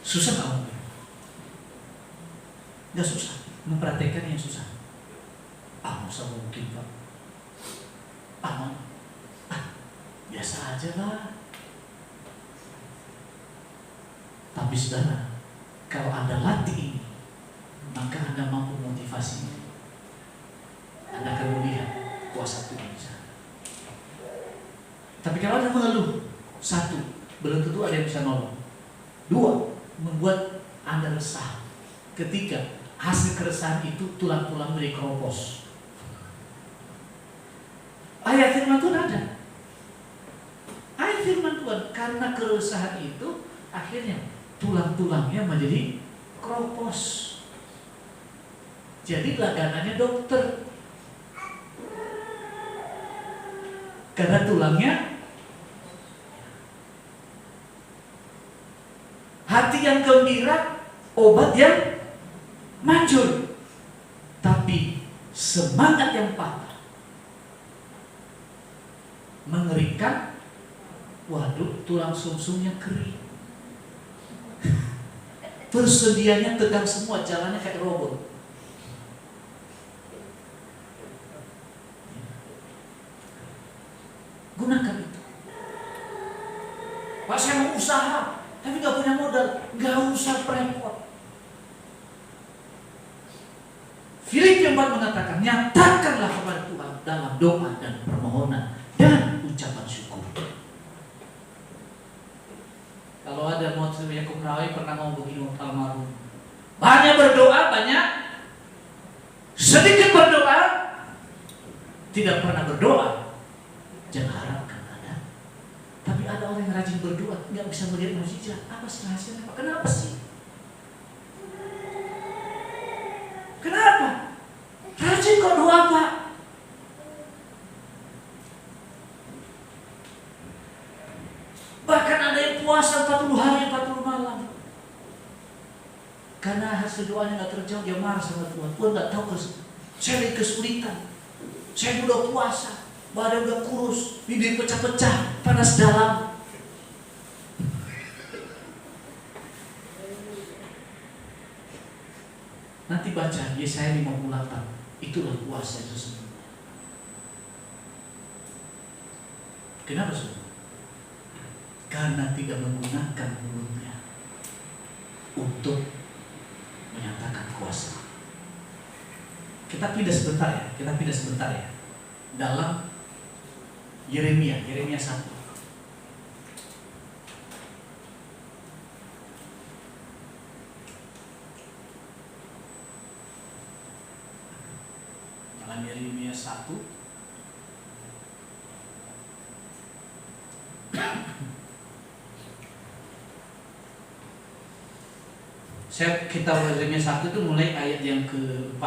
Susah nggak? Nggak susah. Mempraktekkan yang susah. Masa mungkin Pak? Biasa aja lah. Tapi saudara, kalau Anda latih ini, maka Anda mampu motivasi. Anda akan melihat kuasa Tuhan di sana. Tapi kalau Anda mengeluh, satu, belum tentu ada yang bisa nolong. Dua, membuat Anda resah. Ketiga, hasil keresahan itu tulang-tulang menjadi keropos. Ayat firman Tuhan ada. Ayat firman Tuhan, karena keresahan itu akhirnya tulang-tulangnya menjadi keropos. Jadi langganannya dokter. Karena tulangnya, hati yang gembira, obat yang manjur. Tapi semangat yang patah, mengerikan. Waduh, tulang sumsumnya kering. Persediaannya tegang semua, jalannya kayak robot. Gunakan itu. Pak, saya mau usaha, tapi gak punya modal. Gak usah repot. Filipi 4 mengatakan, nyatakanlah kepada Tuhan dalam doa dan permohonan dan ucapan syukur. Kalau ada motif Yakub Rawi pernah ngomong begini almarhum, banyak berdoa, banyak sedikit berdoa, tidak pernah berdoa. Jangan harapkan ada. Tapi ada orang yang rajin berdoa, nggak bisa melihat mukjizat. Apa sih rahasianya, Pak? Kenapa sih? Kenapa? Rajin kok doa, Pak. Bahkan ada yang puasa 40 hari, 40 malam. Karena hasil doanya nggak terjawab, dia marah sama Tuhan. Tuhan nggak tahu, saya lagi kesulitan. Saya udah puasa, badan udah kurus, bibir pecah-pecah, panas dalam. Nanti baca Yesaya 58, itulah puasa itu sesungguhnya. Kenapa saudara? Karena tidak menggunakan mulutnya untuk menyatakan kuasa. Kita pindah sebentar ya. Dalam Yeremia 1. Dalam Yeremia 1. Kita Yeremia 1 itu mulai ayat yang ke-4.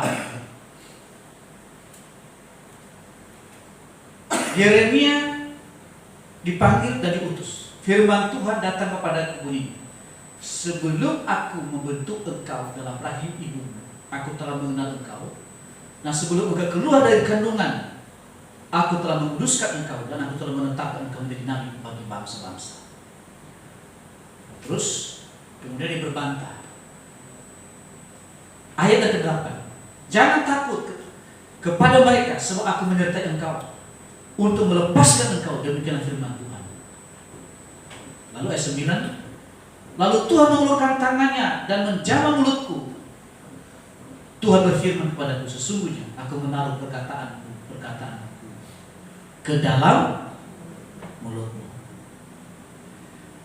Yeremia dipanggil dan diutus. Firman Tuhan datang kepada bunyi, sebelum aku membentuk engkau dalam rahim ibumu, aku telah mengenal engkau. Nah, sebelum engkau keluar dari kandungan, aku telah menguduskan engkau dan aku telah menetapkan engkau menjadi nabi bagi bangsa-bangsa. Terus kemudian dia berbantah. Ayat yang ke-8, jangan takut kepada mereka, sebab aku menyertai engkau untuk melepaskan engkau, demikianlah firman Tuhan. Lalu ayat 9, lalu Tuhan mengulurkan tangannya dan menjamah mulutku. Tuhan berfirman kepadaku, sesungguhnya aku menaruh perkataanku ke dalam mulutmu.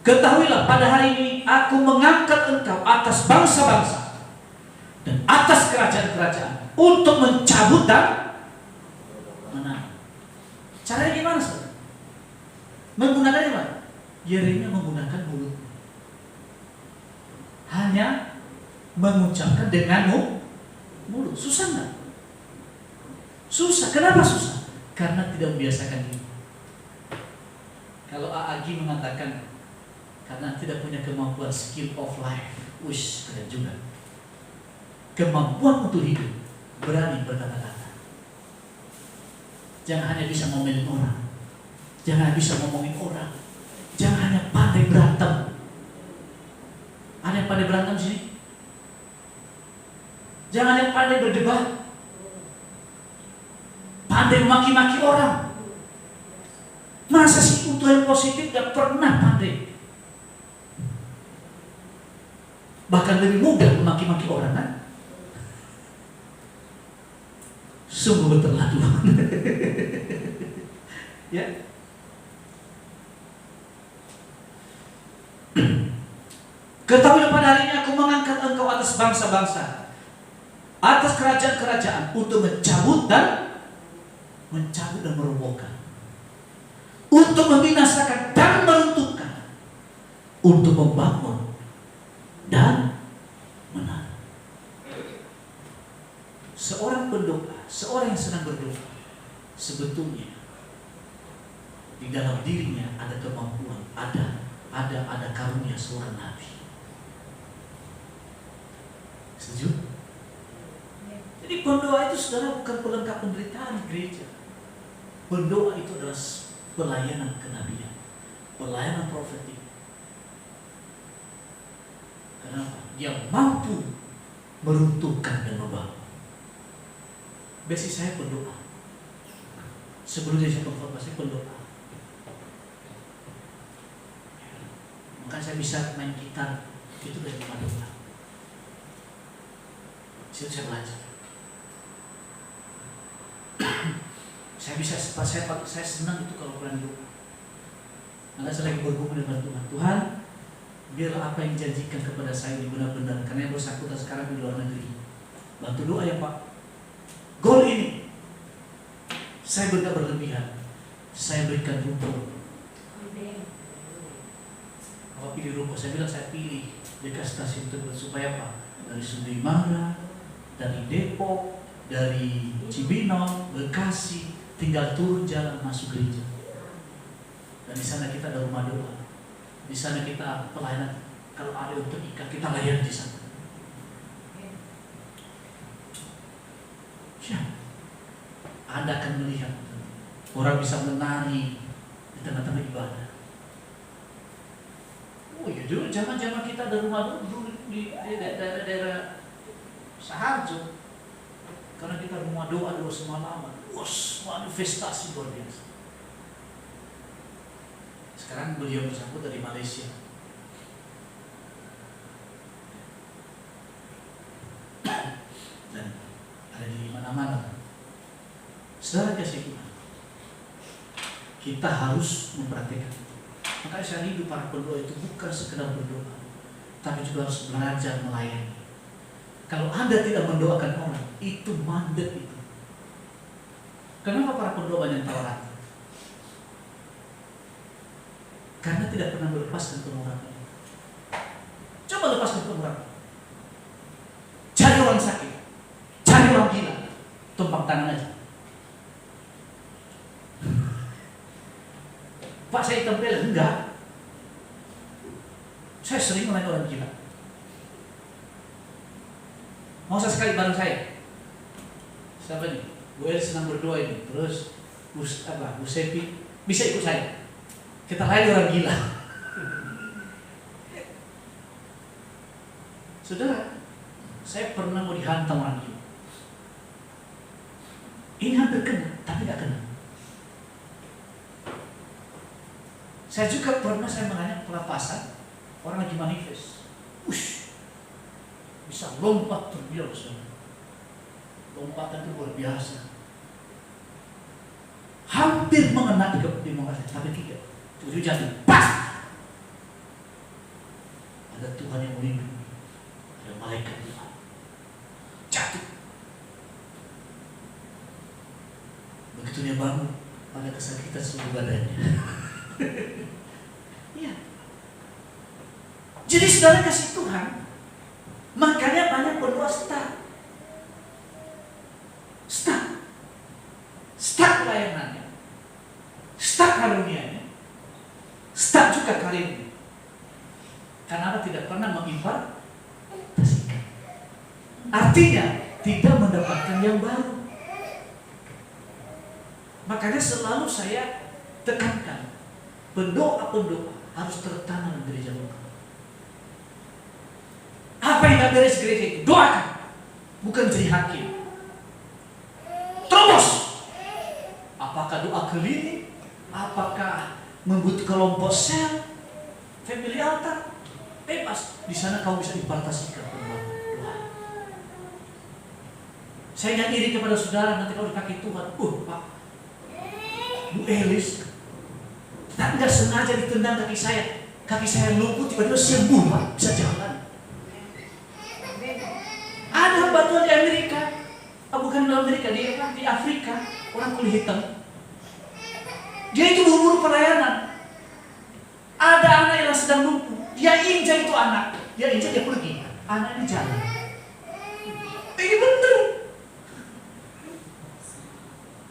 Ketahuilah pada hari ini aku mengangkat engkau atas bangsa-bangsa dan atas kerajaan-kerajaan untuk mencabut dan menang. Caranya gimana, saudara? Menggunakannya apa? Yeremia menggunakan mulut. Hanya mengucapkan dengan mulut. Susah nggak? Susah. Kenapa susah? Karena tidak membiasakan ini. Kalau A.A.G mengatakan karena tidak punya kemampuan skill of life. Wish, keren juga. Kemampuan untuk hidup, berani berkata-kata. Jangan hanya bisa ngomelin orang, jangan bisa ngomongin orang, jangan hanya pandai berantem. Ada yang pandai berantem sini? Jangan yang pandai berdebat, pandai memaki-maki orang. Masa sih untuk yang positif gak pernah pandai? Bahkan lebih mudah memaki-maki orang kan? Sungguh keterlaluan. Ya. Ketahuilah pada hari ini aku mengangkat engkau atas bangsa-bangsa, atas kerajaan-kerajaan, untuk mencabut dan merobohkan, untuk membinasakan dan meruntuhkan, untuk membangun dan menang. Seorang pendoa, seorang yang sedang berdoa, sebetulnya di dalam dirinya ada kemampuan, ada karunia seorang nabi. Setuju? Jadi pendoa itu saudara bukan pelengkap penderitaan gereja. Pendoa itu adalah pelayanan kenabian, pelayanan profetik. Kenapa? Yang mampu meruntuhkan dan membangun. Basic saya pendoa. Sebelumnya saya konfirmasi pendoa. Maka saya bisa main gitar itu dari doa. Saya belajar. Saya senang itu kalau bulan doa. Karena saya lagi bergumul dengan Tuhan. Tuhan, biarlah apa yang dijanjikan kepada saya ini benar-benar. Karena yang bersangkutan sekarang di luar negeri. Bantu doa ya Pak. Gol ini saya tidak berlebihan. Saya berikan rumput. Apa pilih rumput? Saya bilang saya pilih dekat stasiun Tebet supaya apa? Dari Sundimara, dari Depok, dari Cibinong, Bekasi, tinggal turun jalan masuk gereja. Dan di sana kita ada rumah doa. Di sana kita pelayanan. Kalau ada untuk ikat kita layani di sana. Ya, Anda akan melihat orang bisa menari di tengah-tengah ibadah. Oh ya dulu zaman-zaman kita ada rumah doa dulu di daerah Saharjo. Karena kita rumah doa dulu semalaman. Manifestasi luar biasa. Sekarang beliau bersambut dari Malaysia. Dan ada di mana-mana. Saudara kasih Tuhan, kita harus memperhatikan itu. Makanya saya hidup para pendoa itu bukan sekedar berdoa, tapi juga harus belajar melayani. Kalau Anda tidak mendoakan orang, itu mandat itu. Kenapa para pendoa banyak tawaran? Karena tidak pernah melepaskan pengharapan. Coba lepaskan pengharapan. Cari orang sakit, cari orang gila, tumpang tangan aja. Pak saya tempel, enggak. Saya sering melayani orang gila. Mau sekali bareng saya. Siapa nih? Bu El senang berdoa ini. Terus Bu Sepi bisa ikut saya. Kita layani orang gila. Saudara, saya pernah mau dihantam orang gila. Ini hampir kena, tapi tidak kena. Saya juga pernah menanya pelepasan orang lagi manifest. Bisa lompat terbiasa. Lompatan itu luar biasa. Hampir mengena di muka saya, tapi tidak. Itu jatuh, pas. Ada Tuhan yang melindungi. Ada malaikat Tuhan. Jatuh. Begitu dia bangun, ada kesakitan seluruh badannya. Ya. Jadi saudara kasih Tuhan, makanya banyak berdoa stuck pelayanannya, stuck karunianya, stuck juga karirnya. Karena tidak pernah mengimplementasikan. Artinya tidak mendapatkan yang baru. Makanya selalu saya tekankan, pendoa-pendoa harus tertanam di gereja lokal. Apa yang tidak beres gereja itu, doakan, bukan jadi hakim. Terus, apakah doa keliling, apakah membuat kelompok sel, family altar, bebas. Di sana kau bisa dipartasikan. Saya nggak iri kepada saudara nanti kalau dipakai Tuhan. Pak, Bu Elis, nggak sengaja ditendang kaki saya. Kaki saya lumpuh, tiba-tiba sembuh, Pak, bisa jalan. Ada hamba Tuhan di Amerika, bukan di Amerika, di Afrika, orang kulit hitam. Dia itu buru-buru pelayanan. Ada anak yang sedang lumpuh, dia injak itu anak, dia pergi, anak ini jalan. Ini betul.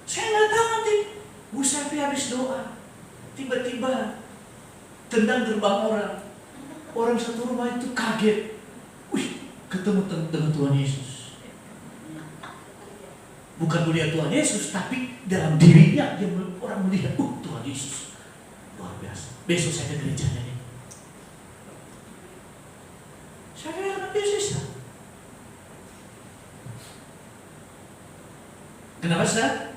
Saya nggak tahu nanti Bu Safi habis doa, tiba-tiba tendang gerbang orang. Orang satu rumah itu kaget. Wih, ketemu dengan Tuhan Yesus. Bukan melihat Tuhan Yesus, tapi dalam dirinya orang melihat, Tuhan Yesus luar biasa. Besok saya ke gerejanya nih. Saya bilang biasa. Kenapa Ustaz?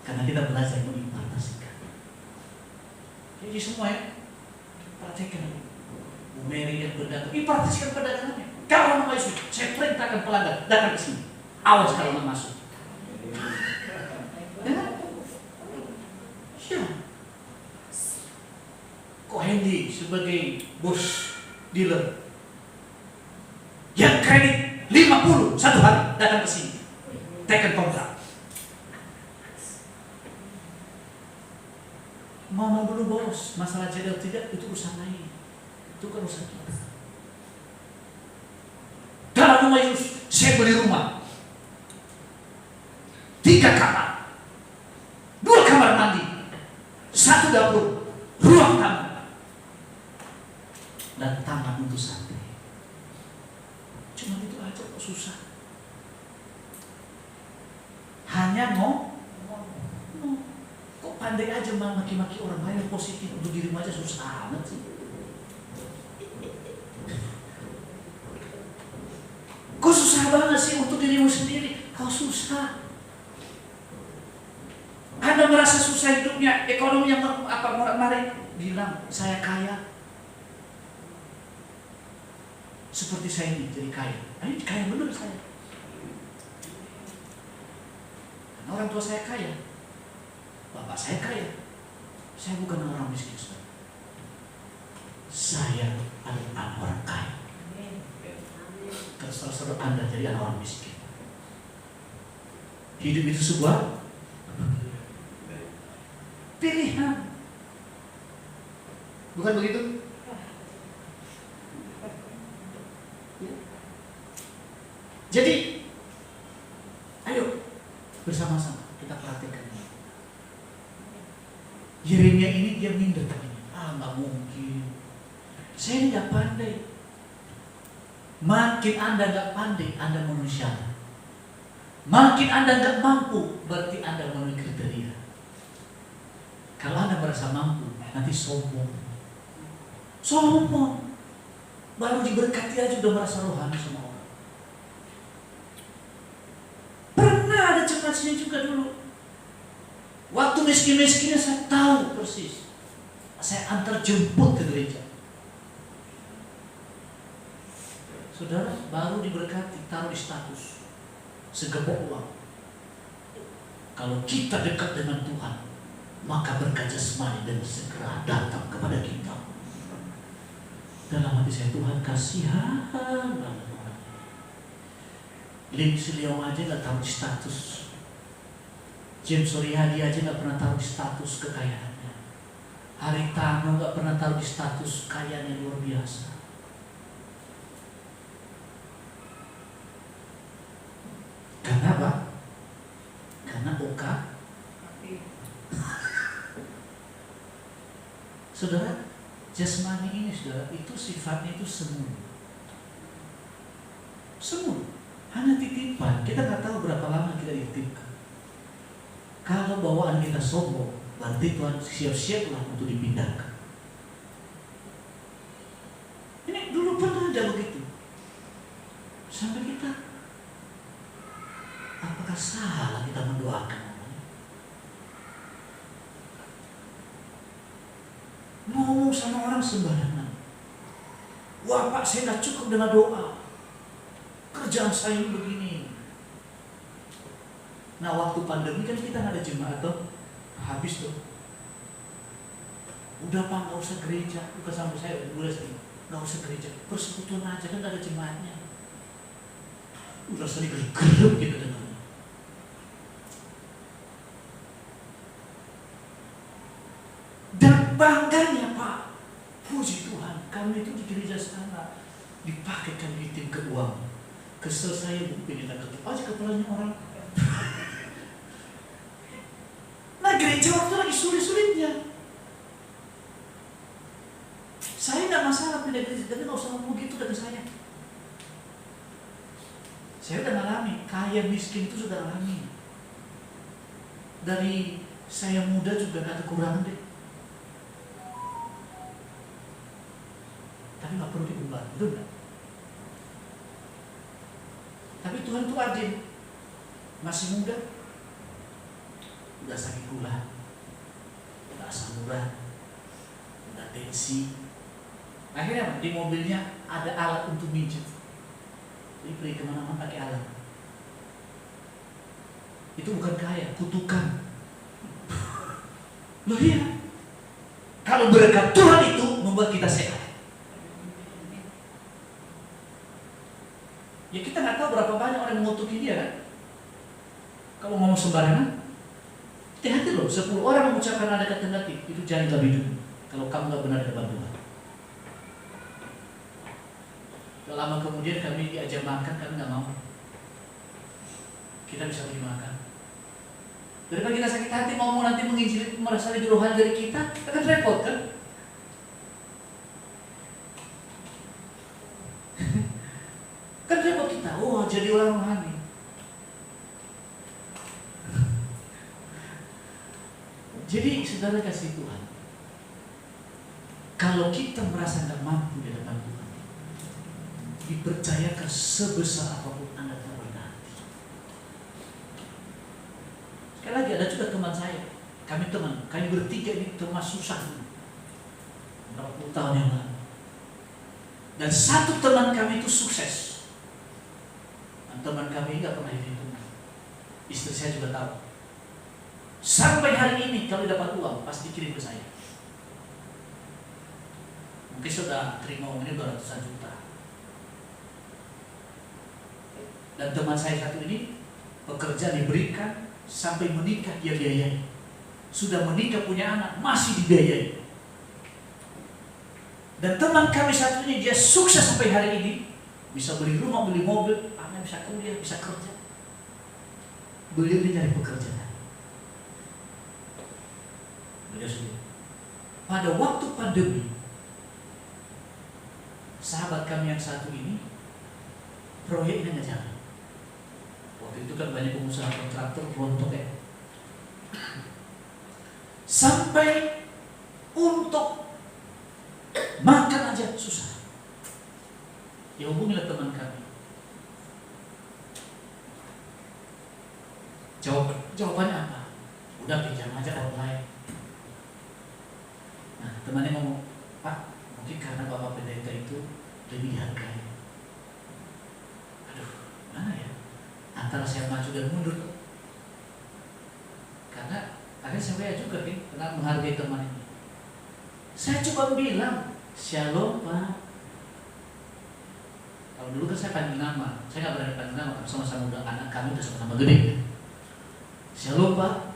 Karena kita belajar mengimpartasikan. Jadi semua ya, perhatikan. Bu Mary yang berdagang, impartasikan perdagangannya. Kalau nama Yesus, saya perintahkan pelanggan datang ke sini. Awas kalau mau masuk. Ya? Kok Hendy sebagai bos dealer yang kredit 50 satu hari datang ke sini, tekan kontrak. Mama dulu bos, masalah jadi atau tidak itu urusan lain. Itu kan urusan kita. Dalam nama Yesus, saya beli rumah 3 kamar, 2 kamar mandi, 1 dapur, ruang tamu, dan taman untuk santai. Cuma itu aja kok susah. Hanya kok pandai aja maki-maki orang lain yang positif, untuk dirimu aja susah amat sih. Kok susah banget sih untuk dirimu sendiri? Kau susah. Anda merasa susah hidupnya, ekonomi yang mari bilang saya kaya. Seperti saya ini jadi kaya. Ini kaya benar saya. Karena orang tua saya kaya. Bapak saya kaya. Saya bukan orang miskin. Saya adalah orang kaya. Terserah Anda jadi anak orang miskin. Hidup itu sebuah pilihan. Bukan begitu? Jadi, ayo bersama-sama kita perhatikan. Yeremia ini dia minder tadinya. Nggak mungkin. Saya ini nggak pandai. Makin Anda nggak pandai, Anda manusia. Makin Anda nggak mampu, berarti Anda memenuhi kriteria. Kalau Anda merasa mampu, nanti sombong. Sombong. Baru diberkati aja udah merasa rohani sama orang. Pernah ada cemasnya juga dulu. Waktu miskin-miskinnya saya tahu persis. Saya antar jemput ke gereja. Saudara, baru diberkati, taruh di status. Segepok uang. Kalau kita dekat dengan Tuhan, maka berkat jasmani dan segera datang kepada kita. Dalam hati saya, Tuhan kasihan banget orang. Lim Siliau aja gak taruh di status. James Suryadi aja gak pernah taruh di status kekayaannya. Haritano gak pernah taruh di status kayaan yang luar biasa. Kenapa? Karena Oka. Saudara, jasmani ini saudara, itu sifatnya itu semu. Semu, hanya titipan. Kita nggak tahu berapa lama kita dititipkan. Kalau bawaan kita sombong, berarti Tuhan siap-siaplah untuk dipindahkan. Ini dulu pernah ada begitu. Sampai kita, apakah salah kita mendoakan? Ngomong sama orang sembarangan. Wah Pak, saya nggak cukup dengan doa. Kerjaan saya begini. Nah waktu pandemi kan kita nggak ada jemaat tuh, habis tuh. Udah Pak, nggak usah gereja. Bukan sama saya, udah sih, nggak usah gereja. Persekutuan aja kan nggak ada jemaatnya. Udah sering gerem gitu dengannya. Dan bangganya Pak, puji Tuhan, kami itu di gereja sana dipakaikan di tim keuangan. Kesel saya pengen ketuk aja kepalanya orang. Nah gereja waktu lagi sulit-sulitnya. Saya nggak masalah pindah gereja, tapi nggak usah ngomong gitu kata saya. Saya udah ngalami, kaya miskin itu sudah alami. Dari saya muda juga nggak kekurangan deh. Tapi nggak perlu diubah, betul nggak? Tapi Tuhan itu adil. Masih muda, udah sakit gula, udah asam urat, udah tensi. Akhirnya di mobilnya ada alat untuk mijit. Jadi pergi kemana-mana pakai alat. Itu bukan kaya, kutukan. Loh iya, kalau berkat Tuhan itu membuat kita sehat. Ya kita nggak tahu berapa banyak orang yang mengutuki dia kan. Kalau ngomong sembarangan, hati-hati loh. 10 orang mengucapkan ada kata negatif, itu jangan lebih dulu. Kalau kamu nggak benar di depan Tuhan. Lama kemudian kami diajak makan, kami nggak mau. Kita bisa beli makan. Daripada kita sakit hati mau nanti menginjili merasa rohani dari kita, akan repot kan? Kan repot kita. Oh jadi orang rohani. Jadi saudara kasih Tuhan, kalau kita merasa nggak mampu di depan Tuhan, dipercayakan sebesar apapun Anda terrendah hati. Sekali lagi ada juga teman saya, kami bertiga ini teman susah berapa puluh tahun yang lalu. Dan satu teman kami itu sukses. Dan teman kami nggak pernah hitung. Istri saya juga tahu. Sampai hari ini kalau dapat uang pasti kirim ke saya. Mungkin sudah terima uang ini 200 juta. Dan teman saya satu ini pekerjaan diberikan sampai menikah dia biayai. Sudah menikah punya anak masih dibiayai. Dan teman kami satu ini dia sukses sampai hari ini, bisa beli rumah, beli mobil, anak bisa kuliah, bisa kerja. Beliau ini cari pekerjaan. Beliau sendiri. Pada waktu pandemi, sahabat kami yang satu ini proyeknya nggak jalan. Waktu itu kan banyak pengusaha kontraktor rontok ya. Sampai untuk makan aja susah. Ya hubungilah teman kami. Jawabannya apa? Udah pinjam aja online. Nah temannya ngomong, Pak, mungkin karena Bapak pendeta itu lebih dihargai. Aduh, mana ya? Antara saya maju dan mundur. Karena akhirnya saya juga kan, karena menghargai teman ini. Saya coba bilang, Shalom Pak. Kalau dulu kan saya panggil nama, saya nggak berani panggil nama, sama-sama udah anak kami udah sama-sama gede. Shalom Pak.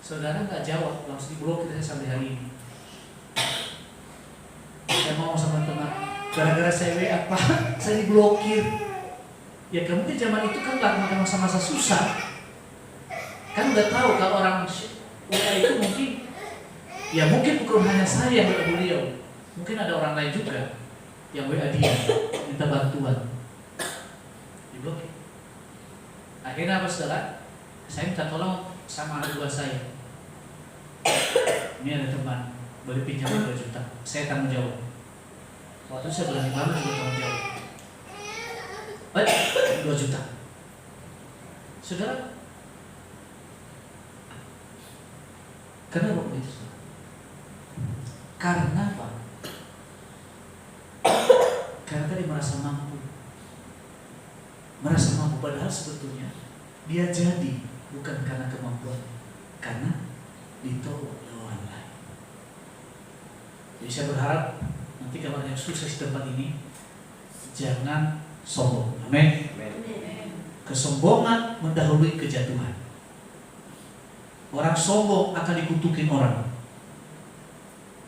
Saudara nggak jawab, langsung diblokir saya sampai hari ini. Saya mau sama teman, gara-gara saya WA Pak, saya diblokir. Ya mungkin zaman itu kan lagi masa-masa susah. Kan udah tahu kalau orang WA itu mungkin bukan hanya saya yang WA beliau, mungkin ada orang lain juga yang WA dia minta bantuan, diblokir. Akhirnya apa saudara? Saya minta tolong sama anak buah saya. Ini ada teman boleh pinjam 2 juta, saya tanggung jawab. Waktu saya berani banget juga tanggung jawab. 2 juta. Saudara, kenapa begitu? Karena apa? merasa mampu. Merasa mampu padahal sebetulnya dia jadi bukan karena kemampuan, karena ditolong oleh orang lain. Jadi saya berharap nanti kalau yang sukses di tempat ini jangan sombong. Amin. Kesombongan mendahului kejatuhan. Orang sombong akan dikutukin orang,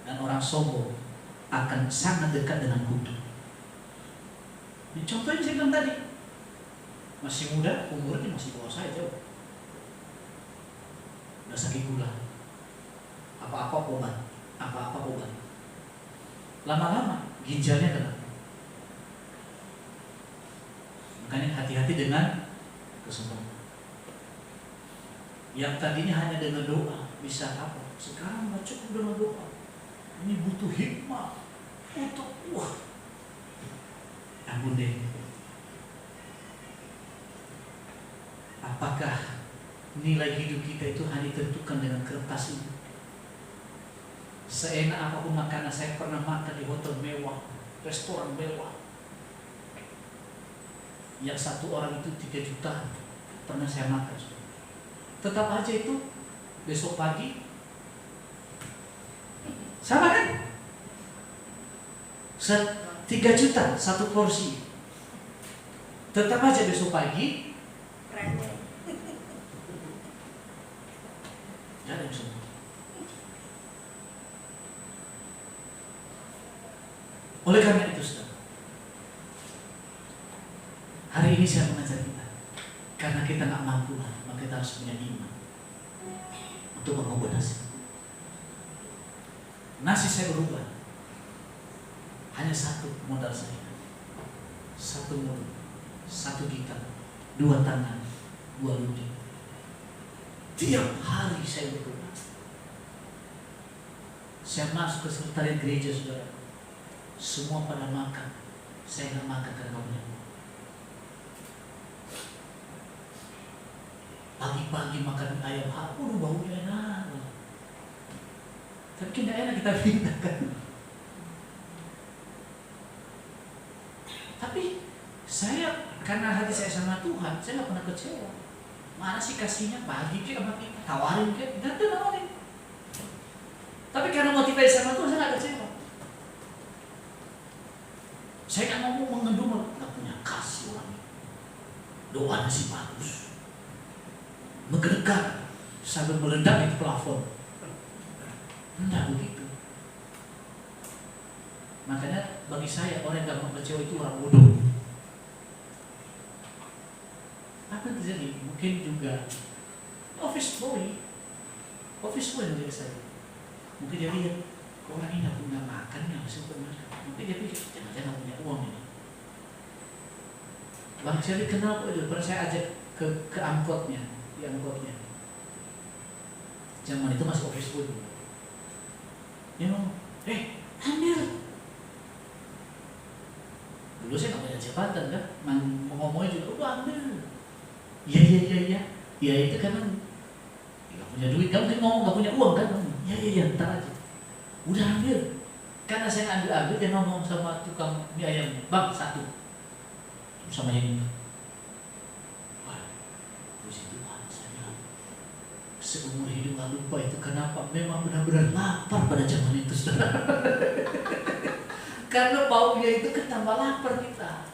dan orang sombong akan sangat dekat dengan kutuk. Ini contohnya saya bilang tadi, masih muda, umurnya masih bawah saya jauh, udah sakit gula, apa-apa obat, lama-lama ginjalnya kena. Makanya hati-hati dengan kesombongan. Yang tadinya hanya dengan doa bisa apa? Sekarang nggak cukup dengan doa. Ini butuh hikmah, butuh ampun deh. Apakah nilai hidup kita itu hanya ditentukan dengan kertas ini? Seenak apapun makanan, saya pernah makan di hotel mewah, restoran mewah. Yang satu orang itu 3 juta pernah saya makan. Tetap aja itu besok pagi sama kan? 3 juta satu porsi. Tetap aja besok pagi jangan semua. Oleh karena itu, saudara, hari ini saya mengajar kita, karena kita nggak mampu, maka kita harus punya iman untuk mengubah nasib. Nasib saya berubah. Hanya satu modal saya, 1 mulut, 1 gitar, 2 tangan, 2 lutut. Tiap hari saya berubah. Saya masuk ke sekretariat gereja, saudara. Semua pada makan, saya nggak makan karena nggak punya uang. Pagi-pagi makan ayam hakul, baunya enak. Tapi tidak enak kita pindah kan. Tapi saya karena hati saya sama Tuhan, saya nggak pernah kecewa. Mana sih kasihnya pagi ke sama kita, tawarin ke, dan tawarin. Tapi karena motivasi sama Tuhan, saya nggak kecewa. Saya kan ngomong mengendung, nggak punya kasih orang. Doanya sih bagus, menggelegar sambil meledak di plafon. Enggak begitu. Makanya bagi saya orang yang gampang kecewa itu orang bodoh. Apa yang terjadi? Mungkin juga office boy menjadi saya. Mungkin dia lihat orang ini nggak punya makan, nggak bisa makan. Mungkin dia pikir jangan-jangan punya uang ini. Bang Shelly kenal kok itu. Pernah saya ajak ke angkotnya, di angkotnya. Zaman itu masih office boy. Dia ngomong, ambil. Dulu saya nggak punya jabatan kan, ngomongnya juga, udah ambil. Iya. Ya itu karena nggak punya duit, kamu kan ngomong nggak punya uang kan? Iya, ntar aja. Udah ambil. Karena saya ambil, dia ngomong sama tukang mie ayamnya, bang 1. Sama yang ini. Wah, puji Tuhan, saya bilang, seumur hidup nggak lupa itu. Kenapa? Memang benar-benar lapar pada zaman itu, saudara. Karena baunya itu ketambah lapar kita.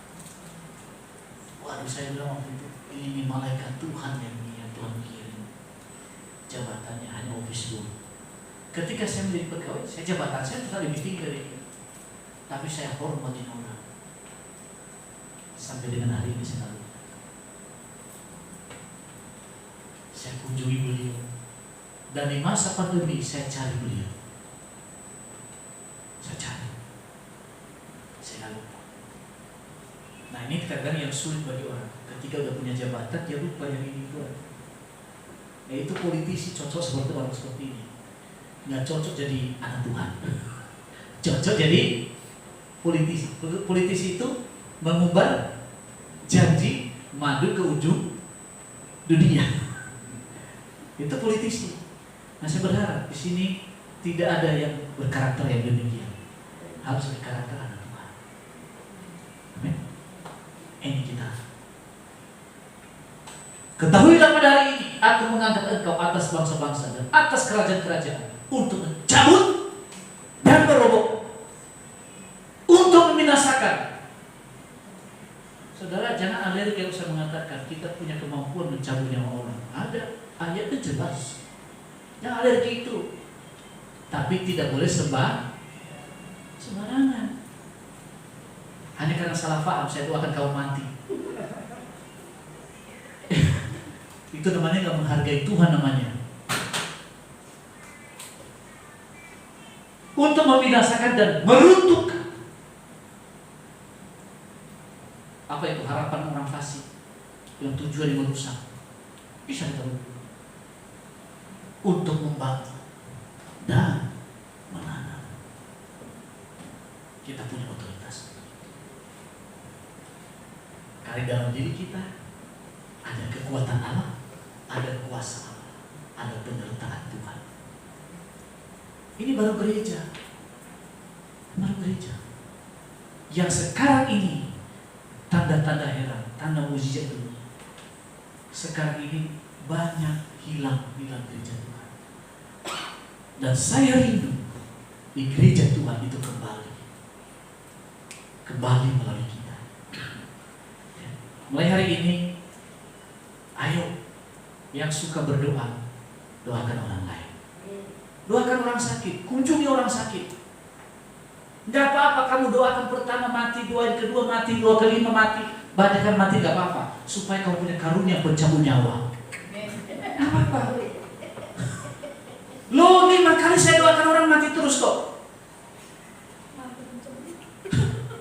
Waduh, saya bilang waktu itu, ini malaikat Tuhan yang Tuhan kirim. Jabatannya hanya office boy. Ketika saya menjadi pegawai, jabatan saya sudah lebih tinggi dari itu. Tapi saya hormatin orang. Sampai dengan hari ini saya lalu. Saya kunjungi beliau. Dan di masa pandemi saya cari beliau. Saya cari. Saya lupa. Nah ini kadang yang sulit bagi orang. Ketika udah punya jabatan, dia lupa yang ini itu. Yaitu politisi cocok seperti orang seperti ini. Nggak cocok jadi anak Tuhan. Cocok jadi politisi. Politisi itu mengubah janji madu ke ujung dunia. Itu politisi. Nah saya berharap di sini tidak ada yang berkarakter yang demikian. Harus berkarakter anak Tuhan. Amin. Ketahuilah pada hari ini, aku mengangkat engkau atas bangsa-bangsa dan atas kerajaan-kerajaan untuk mencabut dan meroboh, untuk membinasakan. Saudara, jangan alergi kalau saya mengatakan kita punya kemampuan mencabut nyawa orang. Ada ayatnya jelas. Jangan alergi itu. Tapi tidak boleh sembarangan. Hanya karena salah paham, saya doakan kau mati. Itu namanya gak menghargai Tuhan namanya. Untuk membinasakan dan meruntuhkan. Apa itu harapan orang fasik yang tujuannya merusak? Bisa tahu. Untuk membangun dan menanam. Kita punya otoritas. Karena dalam diri kita ada kekuatan Allah, ada kuasa Allah, ada penyertaan Tuhan. Ini baru gereja. Baru gereja. Yang sekarang ini tanda-tanda heran, tanda mujizat dulu. Sekarang ini banyak hilang gereja Tuhan. Dan saya rindu di gereja Tuhan itu kembali melalui kita. Mulai hari ini, ayo yang suka berdoa, doakan orang lain. Doakan orang sakit, kunjungi orang sakit. Gak apa-apa kamu doakan pertama mati, doain kedua mati, doa kelima mati, banyakkan mati gak apa-apa, supaya kamu punya karunia pencabut nyawa. Gak apa-apa. Loh, 5 kali saya doakan orang mati terus kok.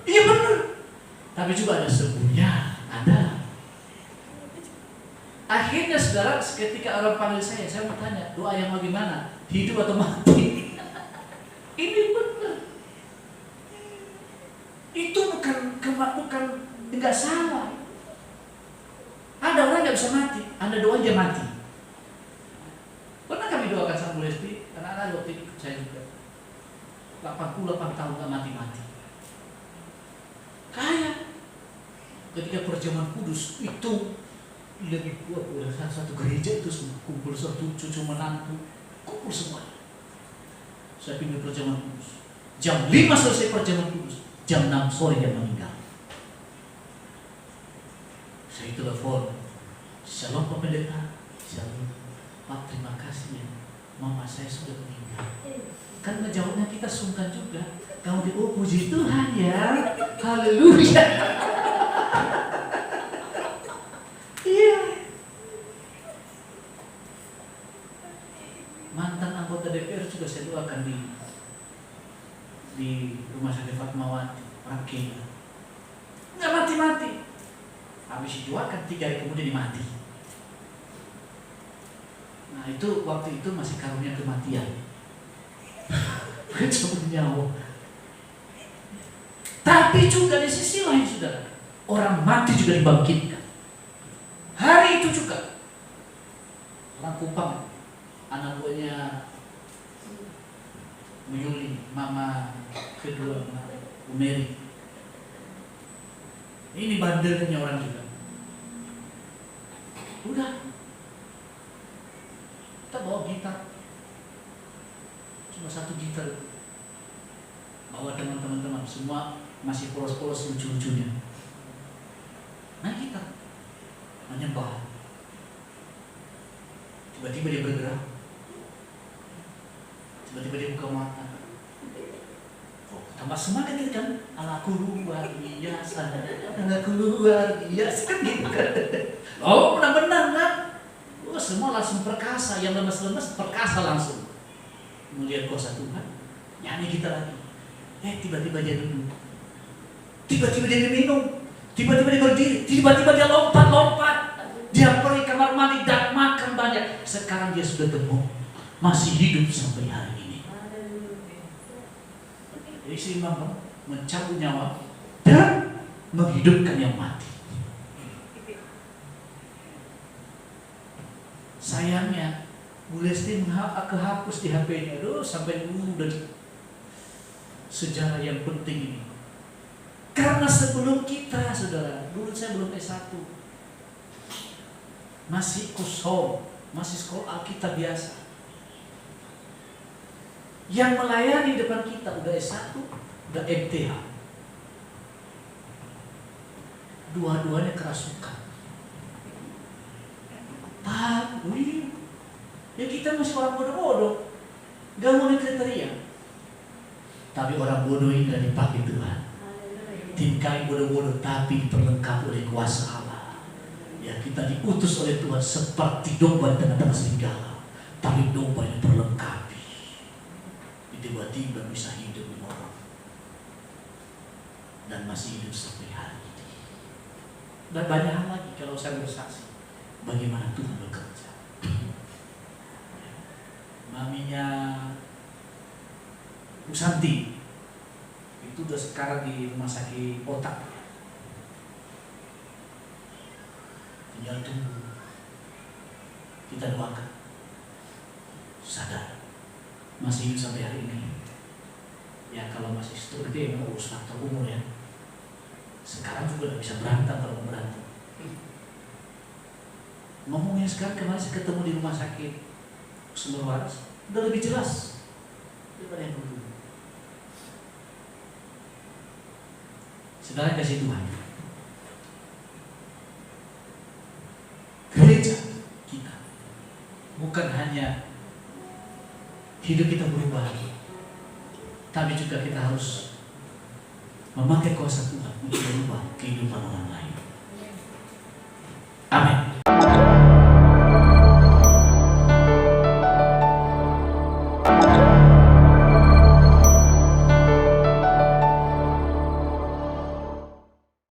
Iya benar. Tapi juga ada sembuhnya, ada. Akhirnya saudara, ketika orang panggil saya mau tanya, doa yang bagaimana? Hidup atau mati? Ini benar. Itu bukan enggak salah. Ada orang nggak bisa mati, Anda doa dia mati. Pernah kami doakan sama Bu Lesti, anak-anak waktu itu saya juga 88 tahun nggak mati-mati. Kayak ketika perjamuan kudus itu lebih kuat, satu gereja itu semua kumpul, satu cucu menantu kumpul semua. Saya pindah perjamuan kudus. Jam 5 selesai perjamuan kudus, jam 6 sore dia meninggal. Saya telepon, "Shalom Pak Pendeta." "Shalom Pak, terima kasih ya, mama saya sudah meninggal." Kan ngejawabnya kita sungkan juga. Kamu puji Tuhan ya, haleluya. Iya. Mantan anggota DPR juga saya doakan di rumah sakit Fatmawati, Rakina. Nggak mati-mati. Habis didoakan 3 hari kemudian mati. Nah itu waktu itu masih karunia kematian. Pencabut nyawa. Tapi juga di sisi lain saudara, orang mati juga dibangkitkan. Hari itu juga orang Kupang, anak buahnya Bu Yuli, mama kedua Bu Mary. Ini bandelnya orang juga. Udah, kita bawa gitar, cuma 1 gitar. Bawa teman-teman semua masih polos-polos lucu-lucunya. Nah kita menyembah. Tiba-tiba dia bergerak. Tiba-tiba dia buka mata. Oh, tambah semangat gitu kan. Anakku luar biasa. Anakku luar biasa kan gitu kan. Oh benar-benar kan. Oh, semua langsung perkasa. Yang lemes-lemes perkasa langsung. Melihat kuasa Tuhan. Nyanyi kita lagi. Tiba-tiba dia duduk. Tiba-tiba dia minum. Tiba-tiba dia berdiri. Tiba-tiba dia lompat-lompat. Dia pergi kamar mandi dan makan banyak. Sekarang dia sudah gemuk, masih hidup sampai hari ini. Jadi seimbang mencabut nyawa dan menghidupkan yang mati. Sayangnya Bu Lesti kehapus di HP-nya. Aduh, sampai udah sejarah yang penting ini. Karena sebelum kita, saudara, dulu saya belum S1. masih kosong, masih sekolah Alkitab biasa. Yang melayani depan kita udah S1, udah MTH. Dua-duanya kerasukan. Tapi ya kita masih orang bodoh-bodoh, gak mau kriteria. Tapi orang bodoh ini gak dipakai Tuhan. Tim kami bodoh-bodoh tapi diperlengkapi oleh kuasa Allah. Ya kita diutus oleh Tuhan seperti domba di tengah-tengah serigala, tapi domba yang terlengkapi. Tiba-tiba bisa hidup di orang dan masih hidup sampai hari ini. Dan banyak hal lagi kalau saya bersaksi bagaimana Tuhan bekerja. Maminya Bu Santi itu udah sekarang di rumah sakit otak, tinggal tunggu. Kita doakan sadar masih hidup sampai hari ini. Ya kalau masih stroke gede memang urus faktor umur ya. Sekarang juga udah bisa berantem kalau mau berantem. Ngomongnya sekarang kemarin saya ketemu di rumah sakit Sumber Waras udah lebih jelas daripada yang dulu. Saudara kasih Tuhan, gereja kita bukan hanya hidup kita berubah, tapi juga kita harus memakai kuasa Tuhan untuk merubah kehidupan orang lain. Amin.